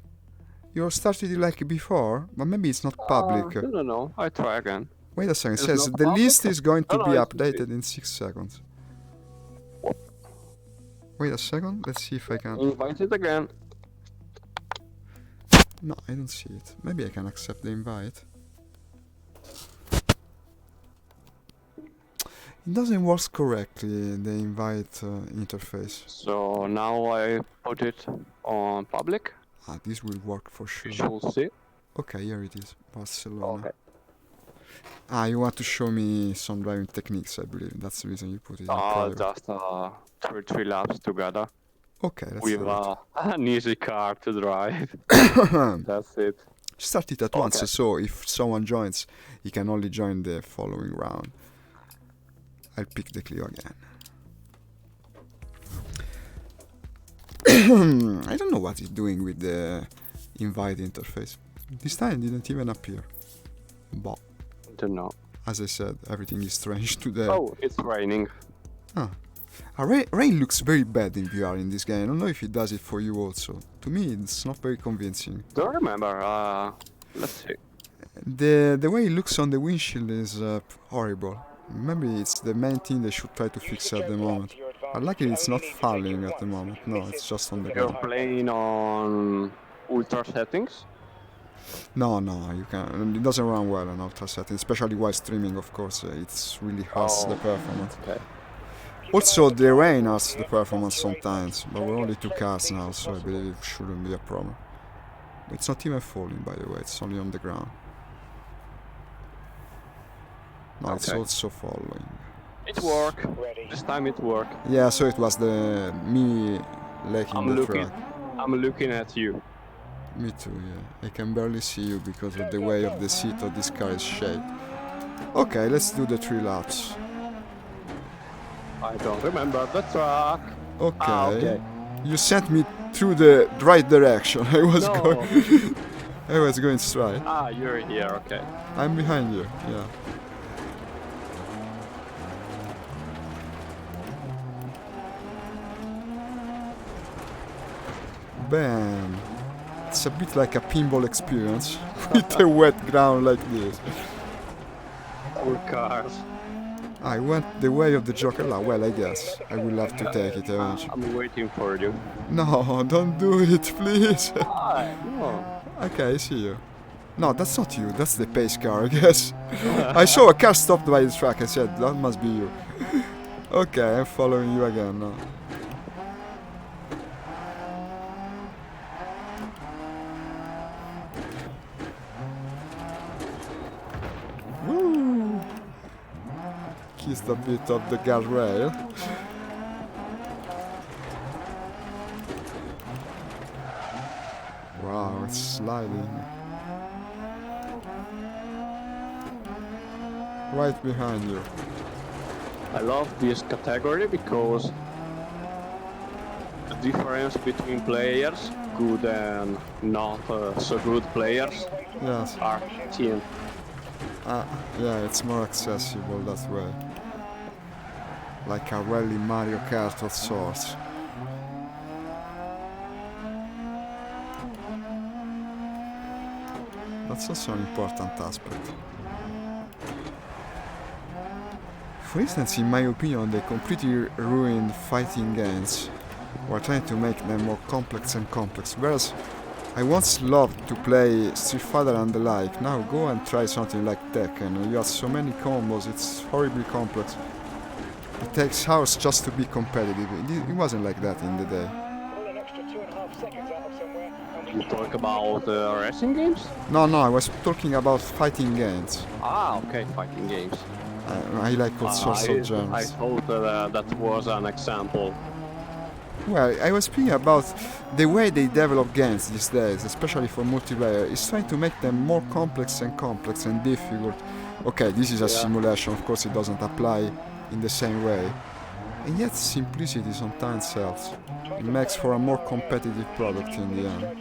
You started it like before, but maybe it's not public. No. I try again. Wait a second. It It's says not the public? list is going to No, be it's updated in 6 seconds. Wait a second. Let's see if I can. Invite it again. No, I don't see it. Maybe I can accept the invite. It doesn't work correctly, the invite interface. So now I put it on public. This will work for sure. You should see. Okay, here it is. Barcelona. Okay. You want to show me some driving techniques, I believe. That's the reason you put it in private. Just three laps together. Okay, that's With it. an easy car to drive. That's it. Start it at once, so if someone joins, he can only join the following round. I'll pick the Clio again. I don't know what it's doing with the invite interface. This time it didn't even appear. But Don't know. as I said, everything is strange today. Oh, it's raining. Rain looks very bad in VR in this game. I don't know if it does it for you also. To me, it's not very convincing. Don't remember. Let's see. The way it looks on the windshield is horrible. Maybe it's the main thing they should try to fix at the moment. But luckily it's not falling at the moment. No, it's just on the You're ground. playing on ultra settings. No, you can. It doesn't run well on ultra settings, especially while streaming. Of course, it's really hurts the performance. Okay. Also, the rain hurts the performance sometimes, but we're only 2 cars now, so I believe it shouldn't be a problem. It's not even falling, by the way. It's only on the ground. No, it's Okay. also following. It worked. This time it worked. Yeah, so it was the me lacking I'm the looking. track. I'm looking at you. Me too, yeah. I can barely see you because of the way of the seat of this car is shaped. Okay, let's do the 3 laps. I don't remember the track. Okay. Okay. You sent me through the right direction. I was No. going. I was going straight. You're here. Okay. I'm behind you. Yeah. Bam. It's a bit like a pinball experience with a wet ground like this. Poor cars. I went the way of the Joker. Well, I guess I will have to take it eventually. I'm waiting for you. No, don't do it, please. Why? No. Okay, I see you. No, that's not you. That's the pace car, I guess. I saw a car stopped by the track. I said, that must be you. Okay, I'm following you again now. Woo! Kissed a bit of the guardrail. Wow, it's sliding. Right behind you. I love this category because the difference between players, good and not so good players, Yes. are thin. Yeah, it's more accessible that way. Like a rally Mario Kart of sorts. That's also an important aspect. For instance, in my opinion, they completely ruined fighting games. We're trying to make them more complex and complex. Whereas I once loved to play Street Fighter and the like. Now go and try something like Tekken. You have so many combos, it's horribly complex. It takes hours just to be competitive. It wasn't like that in the day. Pull an extra 2.5 seconds out of somewhere, and we You talk about racing games? No, I was talking about fighting games. Okay, fighting games. I like all sorts of I genres. thought that was an example. Well, I was speaking about the way they develop games these days, especially for multiplayer, is trying to make them more complex and difficult. Okay, this is a simulation, of course it doesn't apply in the same way. And yet simplicity sometimes helps. It makes for a more competitive product in the end.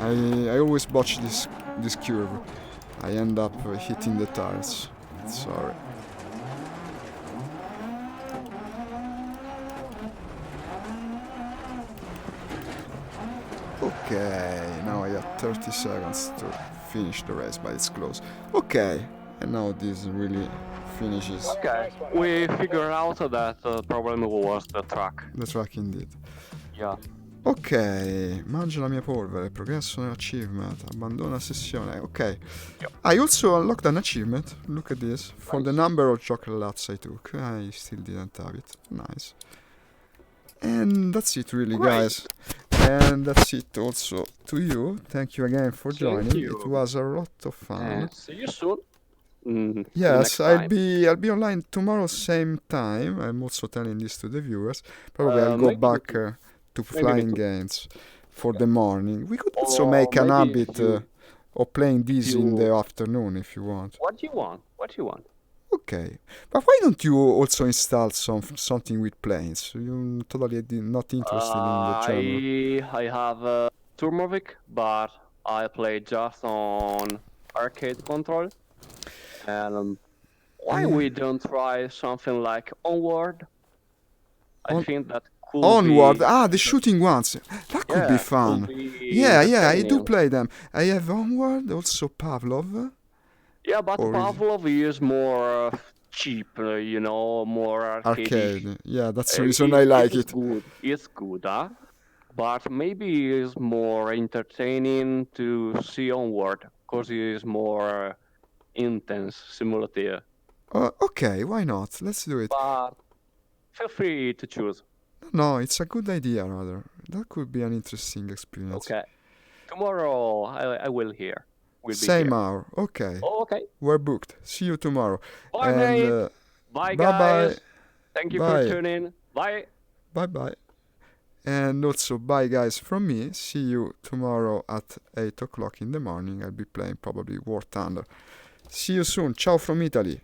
I always botch this curve. I end up hitting the tires. Sorry. Okay, now I have 30 seconds to finish the race, but it's close. Okay, and now this really finishes Okay, we figured out that the problem was the track. the track indeed. Yeah. Ok, mangia la mia polvere, progresso nell'achievement, abbandona sessione, ok. Yep. I also unlocked an achievement, look at this, for the number of chocolate laps I took. I still didn't have it, nice. And that's it really, guys. And that's it also to you, thank you again for joining, it was a lot of fun. See you soon. Yes, next I'll time. be online tomorrow same time, I'm also telling this to the viewers. Probably I'll go maybe back to Maybe flying me too. games for the morning. We could also Or make an maybe habit you- of playing this in you- the afternoon if you want. What do you want? Okay, but why don't you also install something with planes? You're totally not interested in the genre. I have Turmovic, but I play just on arcade control. And why we don't try something like Onward? I think that could Onward, be... the shooting ones. That could be fun. Could be Yeah, I do entertaining. play them. I have Onward, also Pavlov. Yeah, but Or is Pavlov is more cheap, more arcade. arcade? Yeah, that's the reason I like It's it. good. It's good, huh? But maybe it's more entertaining to see onward because it is more intense simulative. Okay, why not? Let's do it. But feel free to choose. No, it's a good idea, rather. That could be an interesting experience. Okay. Tomorrow I will here. Will be Same here. hour. Okay. Okay. We're booked. See you tomorrow. Bye, And mate. Bye, bye bye. guys. Thank you for Bye. tuning. Bye. Bye bye. And also, bye guys from me. See you tomorrow at 8 o'clock in the morning. I'll be playing probably War Thunder. See you soon. Ciao from Italy.